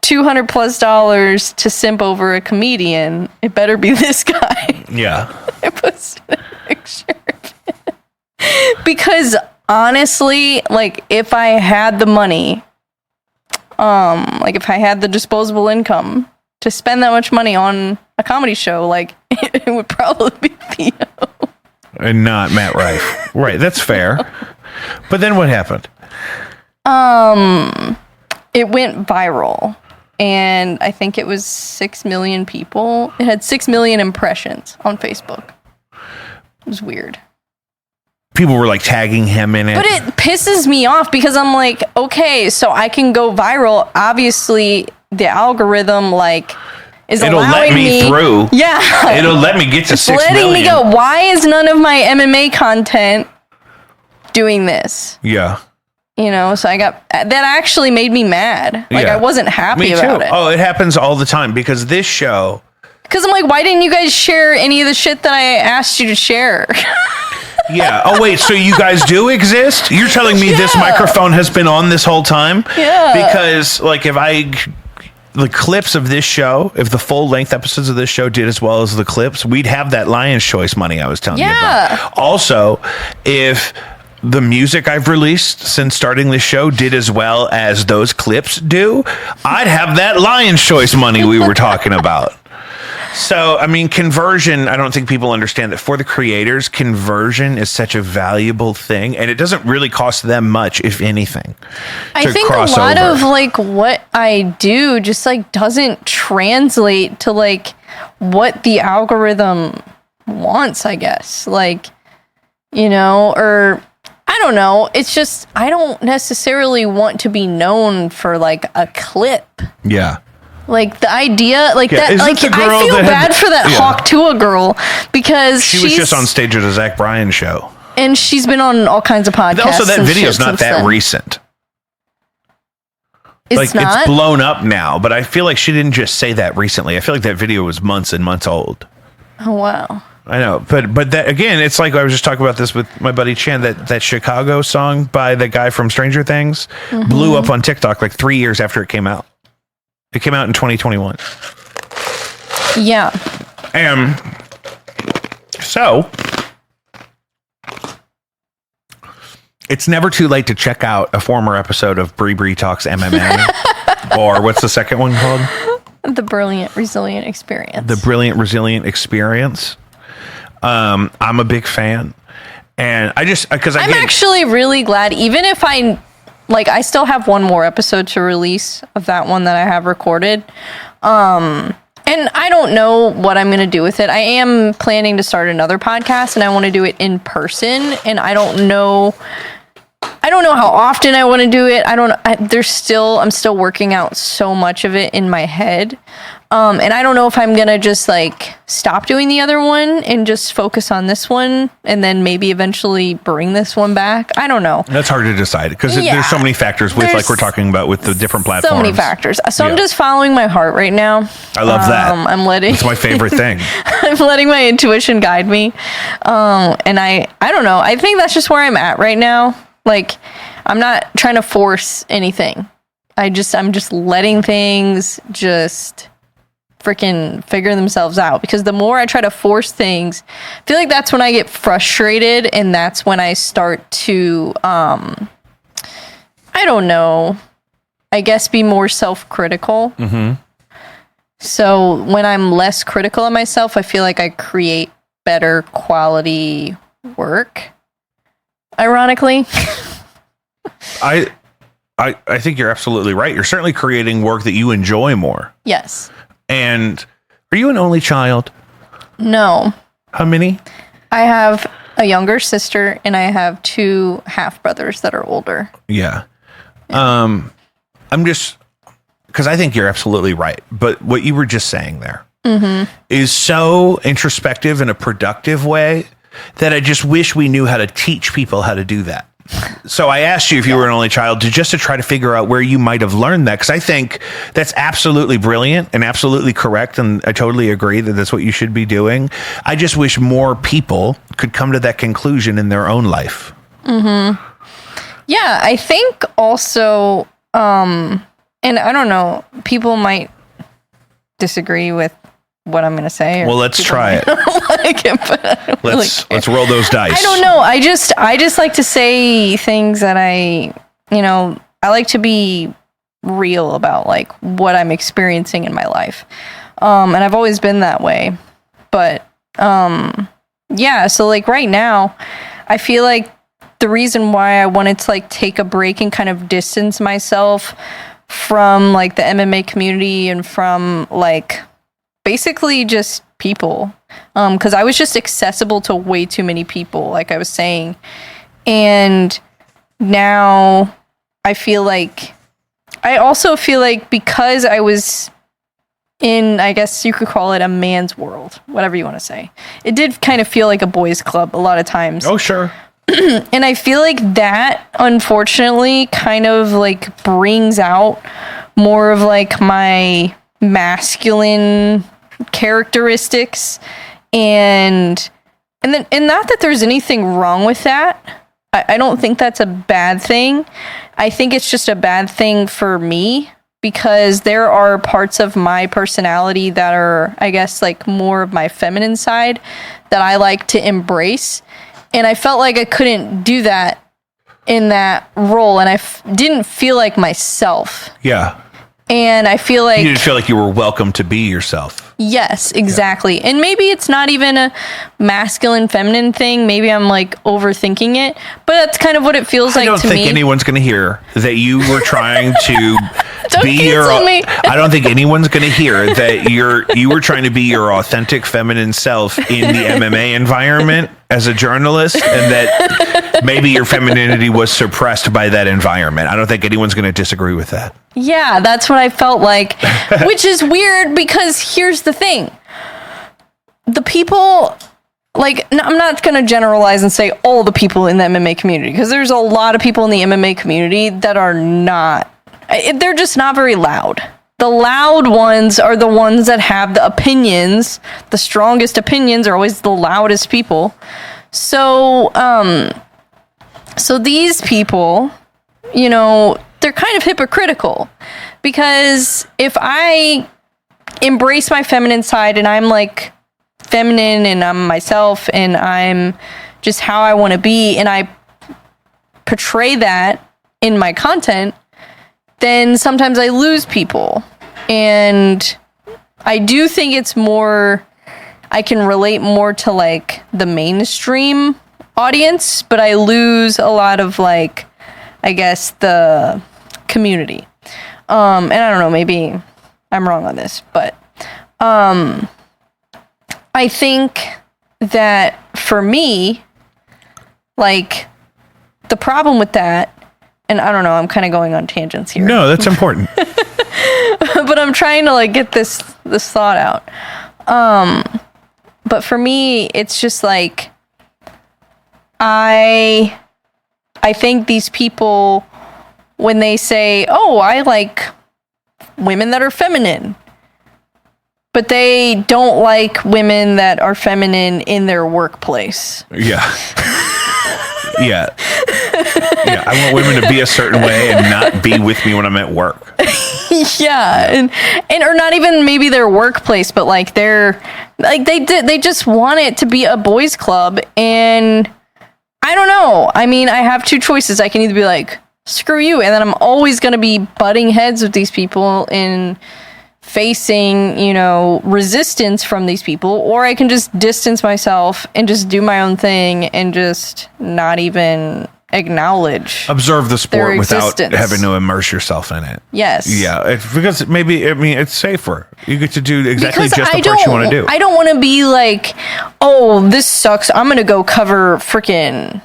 $200+ to simp over a comedian, it better be this guy. Yeah. I posted a picture of him. Because honestly, like, if I had the money, like if I had the disposable income to spend that much money on a comedy show, like, it would probably be Theo. And not Matt Rife. Right, that's fair. But then what happened? It went viral, and I think it was 6 million people. It had 6 million impressions on Facebook. It was weird. People were like tagging him in it. But it pisses me off because I'm like, okay, so I can go viral. Obviously, the algorithm is It'll allowing let me through. Yeah. It'll let me get to 6 million. Letting me go. Why is none of my MMA content doing this? Yeah. You know, so that actually made me mad. Like, I wasn't happy about it. Oh, it happens all the time because this show. Because I'm like, why didn't you guys share any of the shit that I asked you to share? Yeah. Oh, wait. So you guys do exist? You're telling me this microphone has been on this whole time? Yeah. Because, like, if I the clips of this show, if the full length episodes of this show did as well as the clips, we'd have that Lion's Choice money I was telling you about. Also, if the music I've released since starting this show did as well as those clips do, I'd have that Lion's Choice money we were talking about. So, I mean, conversion, I don't think people understand that for the creators, conversion is such a valuable thing, and it doesn't really cost them much, if anything. I think a lot of like what I do just like doesn't translate to like what the algorithm wants, I guess. Like, you know, or I don't know. It's just, I don't necessarily want to be known for like a clip. Yeah. Like the idea, like that, like I feel bad for that Hawk Tua girl because she was just on stage at a Zach Bryan show, and she's been on all kinds of podcasts. Also, that video's not that recent. It's blown up now, but I feel like she didn't just say that recently. I feel like that video was months and months old. Oh wow. I know, but that again, it's like I was just talking about this with my buddy Chan. That Chicago song by the guy from Stranger Things blew up on TikTok like 3 years after it came out. It came out in 2021. Yeah. So it's never too late to check out a former episode of Bre Bre Talks MMA, or what's the second one called? The Brilliant Resilient Experience. The Brilliant Resilient Experience. I'm a big fan, and I'm actually really glad, even if I still have one more episode to release of that one that I have recorded. And I don't know what I'm going to do with it. I am planning to start another podcast and I want to do it in person, and I don't know how often I want to do it. I'm still working out so much of it in my head. And I don't know if I'm going to just like stop doing the other one and just focus on this one and then maybe eventually bring this one back. I don't know. That's hard to decide because there's so many factors with like we're talking about with the different platforms. So many factors. So I'm just following my heart right now. I love that. It's my favorite thing. I'm letting my intuition guide me. And I don't know. I think that's just where I'm at right now. Like, I'm not trying to force anything. I'm just letting things just freaking figure themselves out, because the more I try to force things, I feel like that's when I get frustrated, and that's when I start to I don't know, I guess be more self-critical. So when I'm less critical of myself, I feel like I create better quality work, ironically. I think you're absolutely right. You're certainly creating work that you enjoy more. Yes. And are you an only child? No. How many? I have a younger sister and I have 2 half brothers that are older. Yeah. I'm just, because I think you're absolutely right. But what you were just saying there is so introspective in a productive way that I just wish we knew how to teach people how to do that. So I asked you if you were an only child to try to figure out where you might have learned that, because I think that's absolutely brilliant and absolutely correct, and I totally agree that that's what you should be doing. I just wish more people could come to that conclusion in their own life. Yeah, I think also, and I don't know, people might disagree with what I'm going to say. Well, let's try it. Like it, but let's roll those dice. I don't know. I just like to say things that I like to be real about, like what I'm experiencing in my life. And I've always been that way. But yeah, so like right now, I feel like the reason why I wanted to like take a break and kind of distance myself from like the MMA community and from like basically just people, because I was just accessible to way too many people, like I was saying. And now I also feel like because I was in, I guess you could call it a man's world, whatever you want to say, it did kind of feel like a boys' club a lot of times. Oh, sure. And I feel like that, unfortunately, kind of like brings out more of like my masculine characteristics, and not that there's anything wrong with that. I don't think that's a bad thing. I think it's just a bad thing for me because there are parts of my personality that are, I guess, like more of my feminine side that I like to embrace. And I felt like I couldn't do that in that role. And I didn't feel like myself. Yeah. And I feel like... You didn't feel like you were welcome to be yourself. Yes, exactly. Yeah. And maybe it's not even a masculine, feminine thing. Maybe I'm like overthinking it. But that's kind of what it feels like to me. I don't think anyone's going to hear that you were trying to be your... me. I don't think anyone's going to hear that you were trying to be your authentic feminine self in the MMA environment as a journalist, and that maybe your femininity was suppressed by that environment. I don't think anyone's going to disagree with that. Yeah, that's what I felt like, which is weird because here's the thing. The people, like, I'm not going to generalize and say all the people in the MMA community, because there's a lot of people in the MMA community that are not, they're just not very loud. The loud ones are the ones that have the opinions. The strongest opinions are always the loudest people. So, so these people, you know, they're kind of hypocritical, because if I embrace my feminine side and I'm like feminine and I'm myself and I'm just how I want to be, and I portray that in my content, then sometimes I lose people. And I do think it's more, I can relate more to like the mainstream audience, but I lose a lot of like, I guess, the community. And I don't know, maybe I'm wrong on this, but I think that for me, like, the problem with that, and I don't know, I'm kind of going on tangents here. No, that's important. But I'm trying to like get this thought out. But for me, it's just like, I think these people, when they say, oh, I like women that are feminine, but they don't like women that are feminine in their workplace. Yeah. Yeah. Yeah. I want women to be a certain way and not be with me when I'm at work. Yeah. And or not even maybe their workplace, but like they're like, they just want it to be a boys club. And I don't know. I mean, I have two choices. I can either be like, screw you, and then I'm always going to be butting heads with these people and facing, you know, resistance from these people, or I can just distance myself and just do my own thing and just not even acknowledge, observe the sport without existence. having to immerse yourself in it. Yes. Yeah, because maybe, I mean, it's safer. You get to do exactly because just the part you want to do. I don't want to be like, oh, this sucks, I'm going to go cover freaking,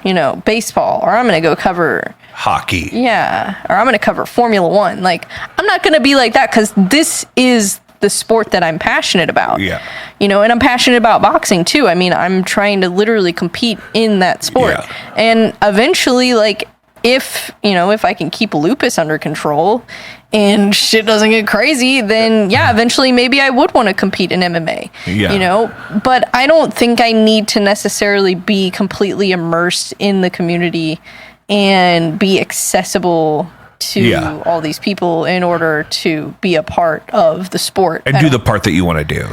you know, baseball, or I'm going to go cover hockey. Yeah. Or I'm going to cover Formula 1. Like, I'm not going to be like that, because this is the sport that I'm passionate about. Yeah. You know, and I'm passionate about boxing too. I mean, I'm trying to literally compete in that sport. Yeah. And eventually, like, if, you know, if I can keep lupus under control and shit doesn't get crazy, then yeah, eventually maybe I would want to compete in MMA. Yeah. You know, but I don't think I need to necessarily be completely immersed in the community and be accessible to all these people in order to be a part of the sport. And do the part that you want to do.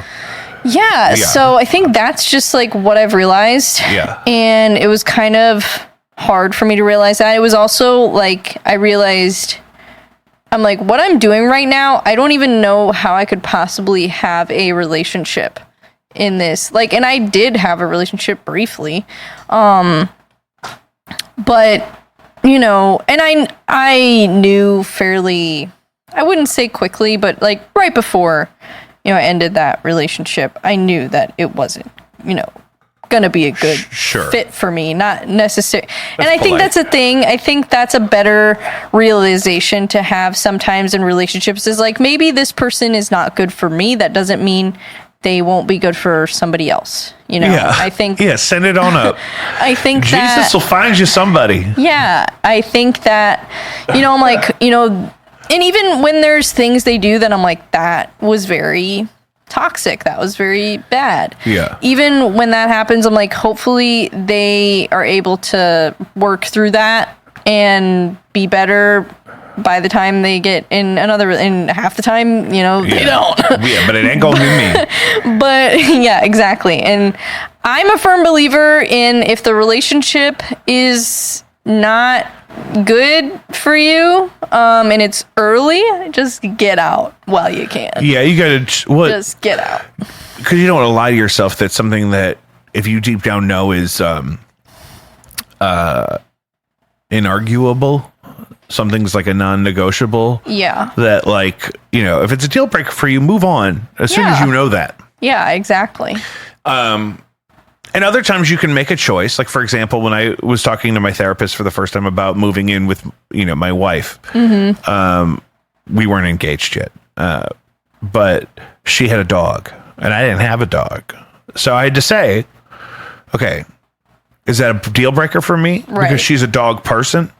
Yeah, so I think that's just like what I've realized. Yeah. And it was kind of hard for me to realize that. It was also like, I realized, I'm like, what I'm doing right now, I don't even know how I could possibly have a relationship in this. Like, and I did have a relationship briefly. But, you know, and I knew fairly, I wouldn't say quickly, but like right before, you know, I ended that relationship, I knew that it wasn't, you know, gonna be a good fit for me, not necessary. And I think that's a thing. I think that's a better realization to have sometimes in relationships, is like, maybe this person is not good for me. That doesn't mean they won't be good for somebody else. You know, I think. Yeah, send it on up. I think Jesus will find you somebody. Yeah, I think that, you know, I'm like, you know, and even when there's things they do that I'm like, that was very toxic, that was very bad. Yeah. Even when that happens, I'm like, hopefully they are able to work through that and be better by the time they get in in half the time, they don't. Yeah, but it ain't gonna be me. But yeah, exactly. And I'm a firm believer in if the relationship is not good for you, and it's early, just get out while you can. Yeah, you gotta just get out. Because you don't want to lie to yourself. That's something that if you deep down know is inarguable. Something's like a non-negotiable. Yeah. That if it's a deal breaker for you, move on as soon as you know that. Yeah, exactly. And other times you can make a choice. Like, for example, when I was talking to my therapist for the first time about moving in with, my wife, we weren't engaged yet. But she had a dog and I didn't have a dog. So I had to say, okay, is that a deal breaker for me? Right. Because she's a dog person.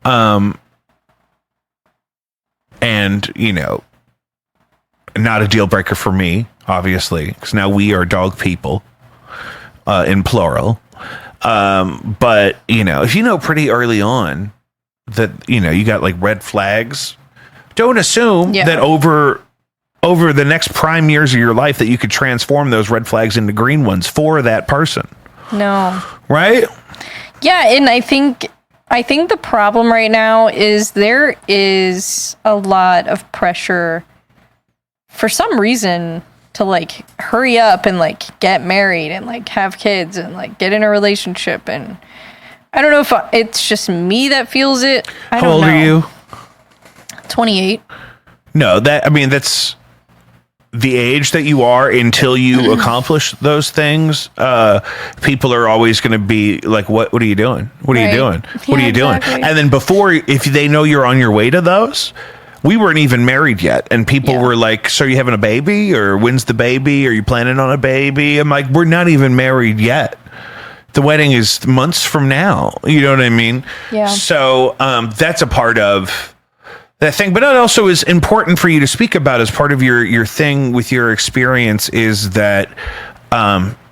And, not a deal breaker for me, obviously, because now we are dog people, in plural. But, if you know pretty early on that, you got like red flags, don't assume that over the next prime years of your life that you could transform those red flags into green ones for that person. No. Right? Yeah. And I think the problem right now is there is a lot of pressure for some reason to hurry up and get married and have kids and get in a relationship. And I don't know if it's just me that feels it. I don't know. How old are you? 28. No, that's the age that you are until you accomplish those things. People are always going to be like, what are you doing? What are you doing? What are you doing? And then if they know you're on your way to those, we weren't even married yet. And people were like, so are you having a baby, or when's the baby? Are you planning on a baby? I'm like, we're not even married yet. The wedding is months from now. You know what I mean? Yeah. So, that's a part of that thing, but it also is important for you to speak about as part of your thing with your experience is that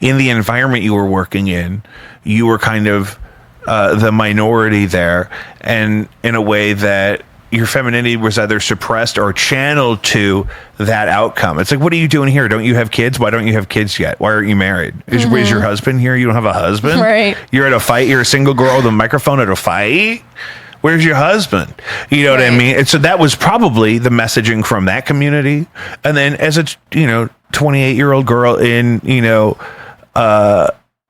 in the environment you were working in, you were kind of the minority there, and in a way that your femininity was either suppressed or channeled to that outcome. It's like, what are you doing here? Don't you have kids? Why don't you have kids yet? Why aren't you married? Is your husband here? You don't have a husband? Right. You're at a fight. You're a single girl with a microphone at a fight. Where's your husband? You know what I mean? And so that was probably the messaging from that community. And then as a 28-year-old girl in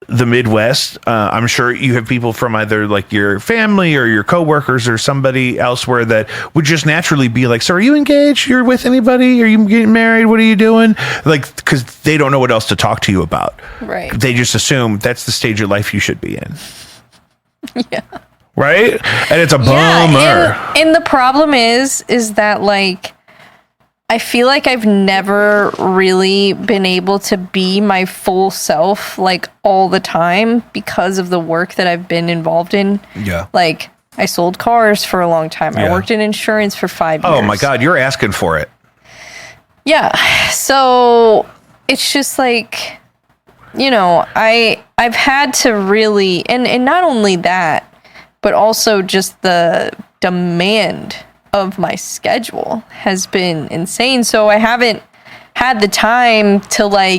the Midwest, I'm sure you have people from either like your family or your coworkers or somebody elsewhere that would just naturally be like, so are you engaged? You're with anybody? Are you getting married? What are you doing? Like, because they don't know what else to talk to you about. Right. They just assume that's the stage of life you should be in. Yeah. Right? And it's a bummer. And the problem is that I feel like I've never really been able to be my full self all the time because of the work that I've been involved in. Yeah. I sold cars for a long time. I worked in insurance for 5 years. Oh my God, you're asking for it. Yeah. So it's just I've had to really, and not only that, but also just the demand of my schedule has been insane. So I haven't had the time to I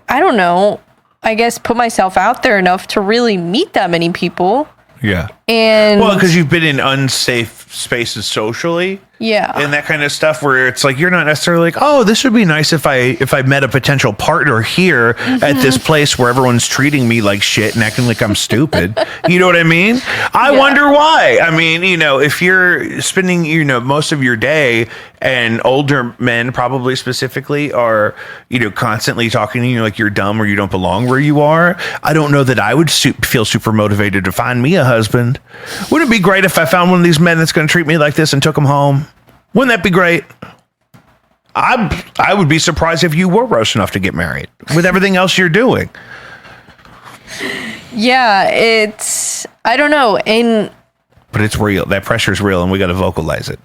don't know, I guess put myself out there enough to really meet that many people. Yeah. And because you've been in unsafe spaces socially. Yeah. And that kind of stuff where it's you're not necessarily oh, this would be nice if I met a potential partner here at this place where everyone's treating me like shit and acting like I'm stupid. You know what I mean? I wonder why. I mean, if you're spending, most of your day, and older men probably specifically are, constantly talking to you like you're dumb or you don't belong where you are. I don't know that I would feel super motivated to find me a husband. Wouldn't it be great if I found one of these men that's going to treat me like this and took him home? Wouldn't that be great? I would be surprised if you were gross enough to get married with everything else you're doing. Yeah, I don't know. But it's real. That pressure is real, and we got to vocalize it.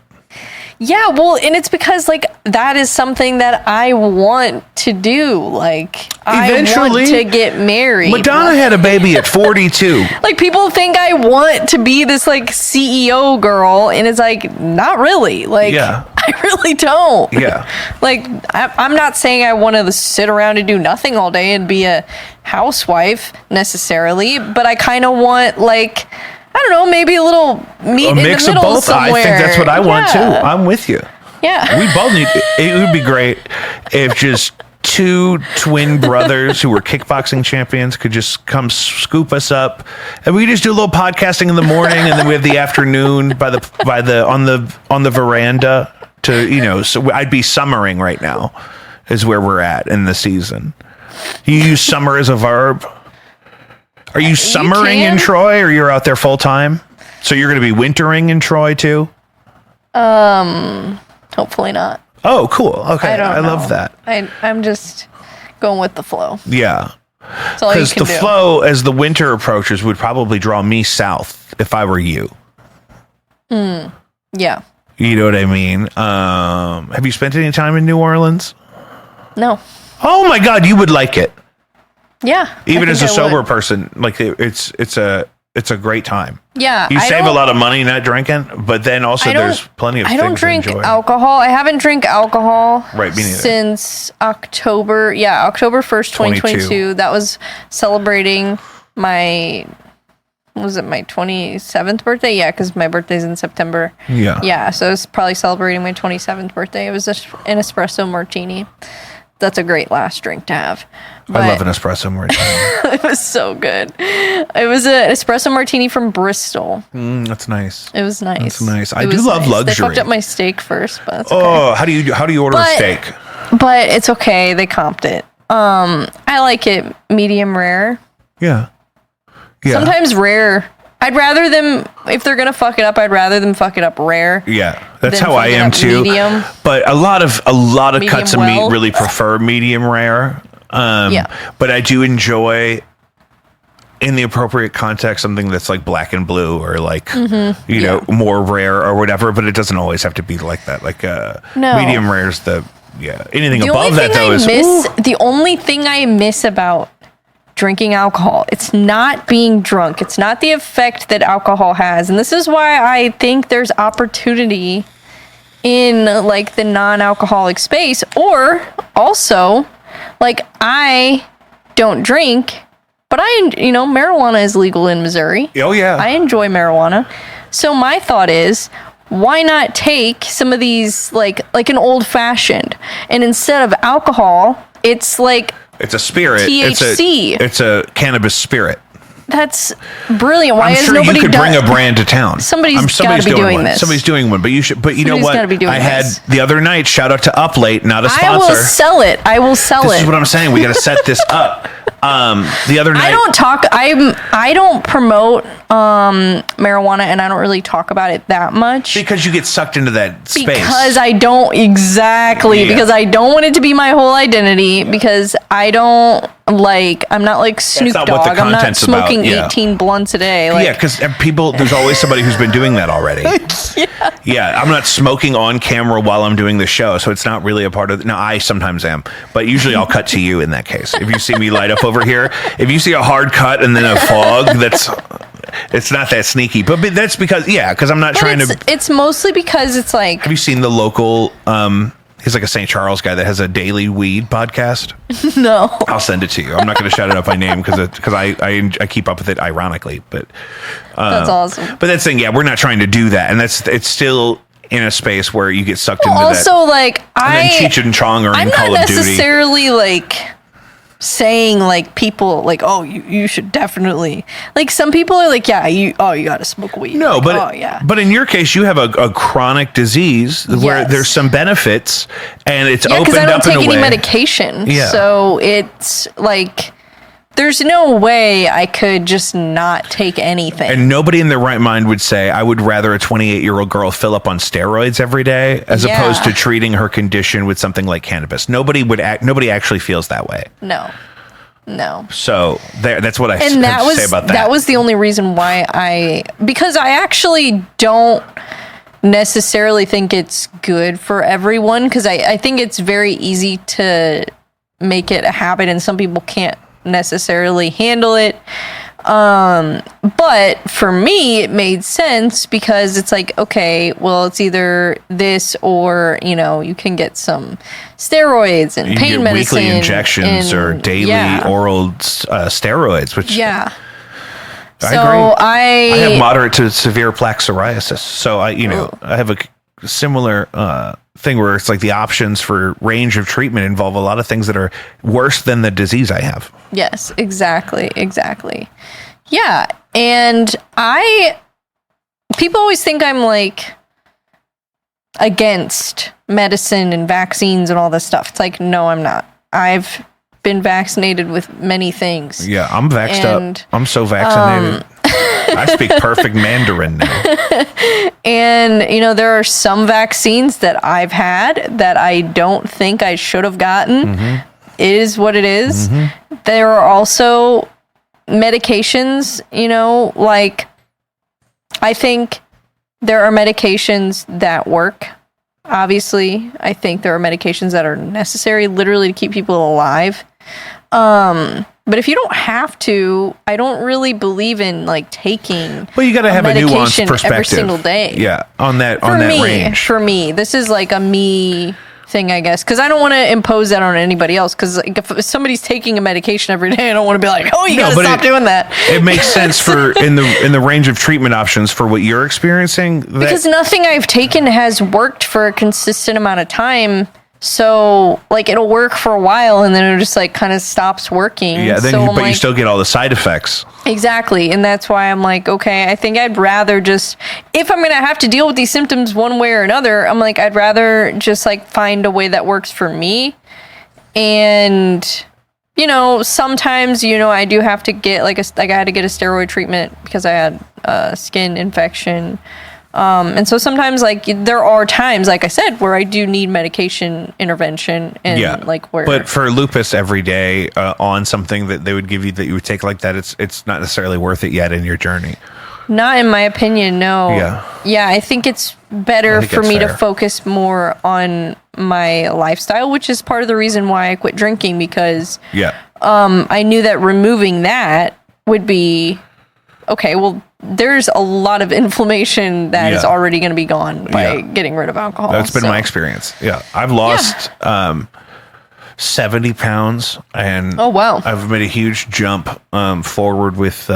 Yeah, well, and it's because like that is something that I want to do. Like Eventually, I want to get married. Madonna had a baby at 42. Like people think I want to be this like CEO girl, and it's like not really. Like I really don't. Yeah. Like I'm not saying I want to sit around and do nothing all day and be a housewife necessarily, but I kind of want like, I don't know, maybe a little meat in the mix middle of both. somewhere. I think that's what I want too. I'm with you. Yeah. We both need. It would be great if just two twin brothers who were kickboxing champions could just come scoop us up, and we just do a little podcasting in the morning, and then we have the afternoon on the veranda to So I'd be summering right now, is where we're at in the season. You use summer as a verb. Are you summering in Troy, or you're out there full time? So you're going to be wintering in Troy too? Hopefully not. Oh, cool. Okay, I know. love that. I'm just going with the flow. Yeah, That's all you because can the do. flow as the winter approaches would probably draw me south if I were you. Yeah. You know what I mean? Have you spent any time in New Orleans? No. Oh my God, you would like it. Yeah. Even as a I sober would. person, like it's a great time. Yeah. You save a lot of money not drinking, but then also there's plenty of I things don't drink to enjoy. alcohol. I haven't drank alcohol Right, me neither. since October. Yeah, October 1st, 2022. That was celebrating my 27th birthday? Yeah, because my birthday's in September. Yeah. Yeah, so I was probably celebrating my 27th birthday. It was an espresso martini. That's a great last drink to have. I love an espresso martini. It was so good. It was an espresso martini from Bristol. That's nice. It was nice. That's nice. I It do was love nice. They luxury. fucked up my steak first, but that's okay. Oh, how do you order a steak? But it's okay. They comped it. I like it medium rare. Yeah. Yeah. Sometimes rare. I'd rather them, if they're gonna fuck it up, I'd rather them fuck it up rare. Yeah, that's Then how I fuck it am up too. medium. But a lot of Medium cuts of well. meat really prefer medium rare. Yeah. But I do enjoy, in the appropriate context, something that's like black and blue or like Mm-hmm. you know, more rare or whatever. But it doesn't always have to be like that. Like No. medium rare is anything The above only that thing though I is miss, the only thing I miss about drinking alcohol, it's not being drunk. It's not the effect that alcohol has. And this is why I think there's opportunity in like the non-alcoholic space. Or also, like, I don't drink, but marijuana is legal in Missouri. Oh yeah. I enjoy marijuana. So my thought is, why not take some of these like an old fashioned, and instead of alcohol, it's like it's a spirit. THC. It's a cannabis spirit. That's brilliant. Why I'm has sure nobody you could done? bring a brand to town. Somebody's gotta be doing one. this. Somebody's doing one, but you should. But you know Somebody's what? gotta be doing I had this. the other night. Shout out to Up Late, not a sponsor. I will sell it. I will sell This it. is what I'm saying. We got to set this up. The other night, I don't promote marijuana, and I don't really talk about it that much. because you get sucked into that space. Because I don't Yeah. because I don't want it to be my whole identity, because I'm not like Snoop not what the Dogg. I'm not content's about, smoking yeah. 18 blunts a day. Like, Yeah, because there's always somebody who's been doing that already. Yeah, I'm not smoking on camera while I'm doing the show, so it's not really a part of. Now, I sometimes am, but usually I'll cut to you in that case. If you see me light up over here, if you see a hard cut and then a fog, it's not that sneaky. But that's because I'm not trying to. It's mostly because it's like, Have you seen the local? He's like a St. Charles guy that has a daily weed podcast. no. I'll send it to you. I'm not going to shout it out by name because I keep up with it ironically, but That's awesome. But that's the thing, yeah, we're not trying to do that, and it's still in a space where you get sucked into that. Also, like, And then Cheech and Chong are I'm in not Call of Duty. necessarily like saying like people like, oh, you should definitely, like, some people are like, yeah, you gotta smoke weed. No, like, but oh, yeah. but in your case, you have a chronic disease where Yes. there's some benefits, and it's Yeah, opened because I don't up in take a any way. medication. Yeah. So it's like, there's no way I could just not take anything. And nobody in their right mind would say, I would rather a 28-year-old girl fill up on steroids every day as Yeah. opposed to treating her condition with something like cannabis. Nobody actually feels that way. No. So that's what I have And to say about that. that was the only reason why because I actually don't necessarily think it's good for everyone, because I think it's very easy to make it a habit and some people can't necessarily handle it. But for me, it made sense because it's like, okay, well, it's either this or, you know, you can get some steroids and pain medicine. Weekly injections or daily oral steroids, which I agree. I have moderate to severe plaque psoriasis. So I have a similar thing where it's like the options for range of treatment involve a lot of things that are worse than the disease I have. Yes, exactly. Yeah. And people always think I'm like against medicine and vaccines and all this stuff. It's like, no, I'm not. I've been vaccinated with many things. Yeah, I'm vaxxed up. I'm so vaccinated. I speak perfect Mandarin now. And, you know, there are some vaccines that I've had that I don't think I should have gotten. Mm-hmm. It is what it is. Mm-hmm. There are also medications, you know, like I think there are medications that work. Obviously, I think there are medications that are necessary literally to keep people alive. But if you don't have to, I don't really believe in like taking. Well, you got to have a nuanced perspective every single day. Yeah, on that range. For me, this is like a me thing, I guess, because I don't want to impose that on anybody else. Because like, if somebody's taking a medication every day, I don't want to be like, oh, you gotta stop doing that. It makes sense for in the range of treatment options for what you're experiencing. Because nothing I've taken has worked for a consistent amount of time. So, like, it'll work for a while, and then it just, like, kind of stops working. Yeah, but you still get all the side effects. Exactly, and that's why I'm like, okay, I think I'd rather just, if I'm going to have to deal with these symptoms one way or another, I'm like, I'd rather just, like, find a way that works for me. And, you know, sometimes, you know, I do have to get, I had to get a steroid treatment because I had a skin infection. And so sometimes, like, there are times, like I said, where I do need medication intervention and like where. But for lupus every day on something that they would give you that you would take like that, it's not necessarily worth it yet in your journey. Not in my opinion, no. Yeah, I think it's better for me to focus more on my lifestyle, which is part of the reason why I quit drinking, because I knew that removing that would be okay. Well, there's a lot of inflammation that is already going to be gone by getting rid of alcohol. That's been my experience. Yeah. I've lost 70 pounds and I've made a huge jump forward with,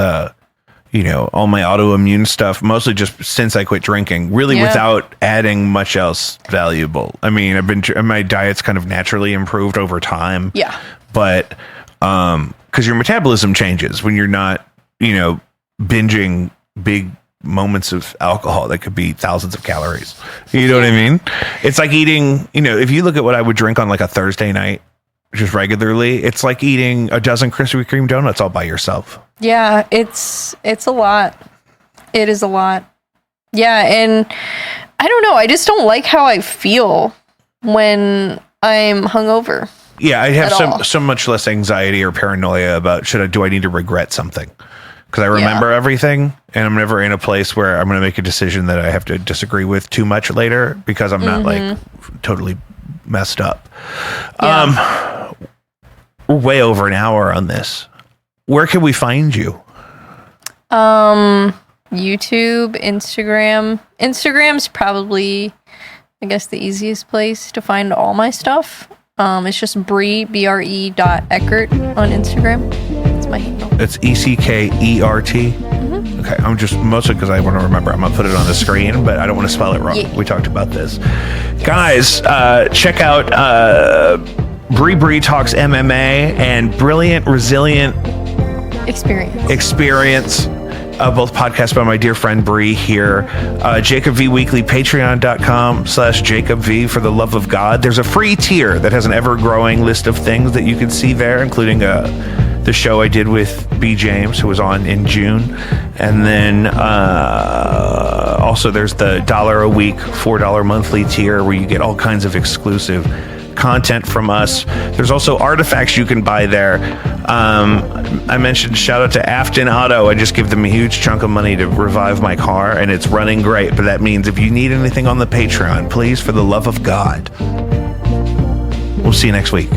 you know, all my autoimmune stuff, mostly just since I quit drinking, really without adding much else valuable. I mean, my diet's kind of naturally improved over time. Yeah. But, cause your metabolism changes when you're not, you know, binging big moments of alcohol that could be thousands of calories. You know what I mean? It's like eating, you know, if you look at what I would drink on like a Thursday night, just regularly, it's like eating a dozen Krispy Kreme donuts all by yourself. Yeah, it's a lot. It is a lot. Yeah, and I don't know. I just don't like how I feel when I'm hungover. Yeah, I have so much less anxiety or paranoia about do I need to regret something? Because I remember everything, and I'm never in a place where I'm going to make a decision that I have to disagree with too much later because I'm not like totally messed up. Yeah. We're way over an hour on this. Where can we find you? YouTube, Instagram. Instagram's probably, I guess, the easiest place to find all my stuff. It's just Bre, Bre.Eckert on Instagram. That's my handle. It's Eckert. Mm-hmm. Okay, I'm just mostly because I want to remember. I'm gonna put it on the screen, but I don't want to spell it wrong. Yeah. We talked about this, guys. Check out Bre Bre Talks MMA and Brilliant Resilient Experience. Both podcasts by my dear friend Bre here. Jacob V Weekly, patreon.com/Jacob V for the love of God. There's a free tier that has an ever-growing list of things that you can see there, including the show I did with B. James, who was on in June. And then also there's the $1 a week, $4 monthly tier where you get all kinds of exclusive content from us. There's also artifacts you can buy there. I mentioned shout out to Afton Auto. I just give them a huge chunk of money to revive my car, and it's running great. But that means if you need anything on the Patreon, please, for the love of God. We'll see you next week.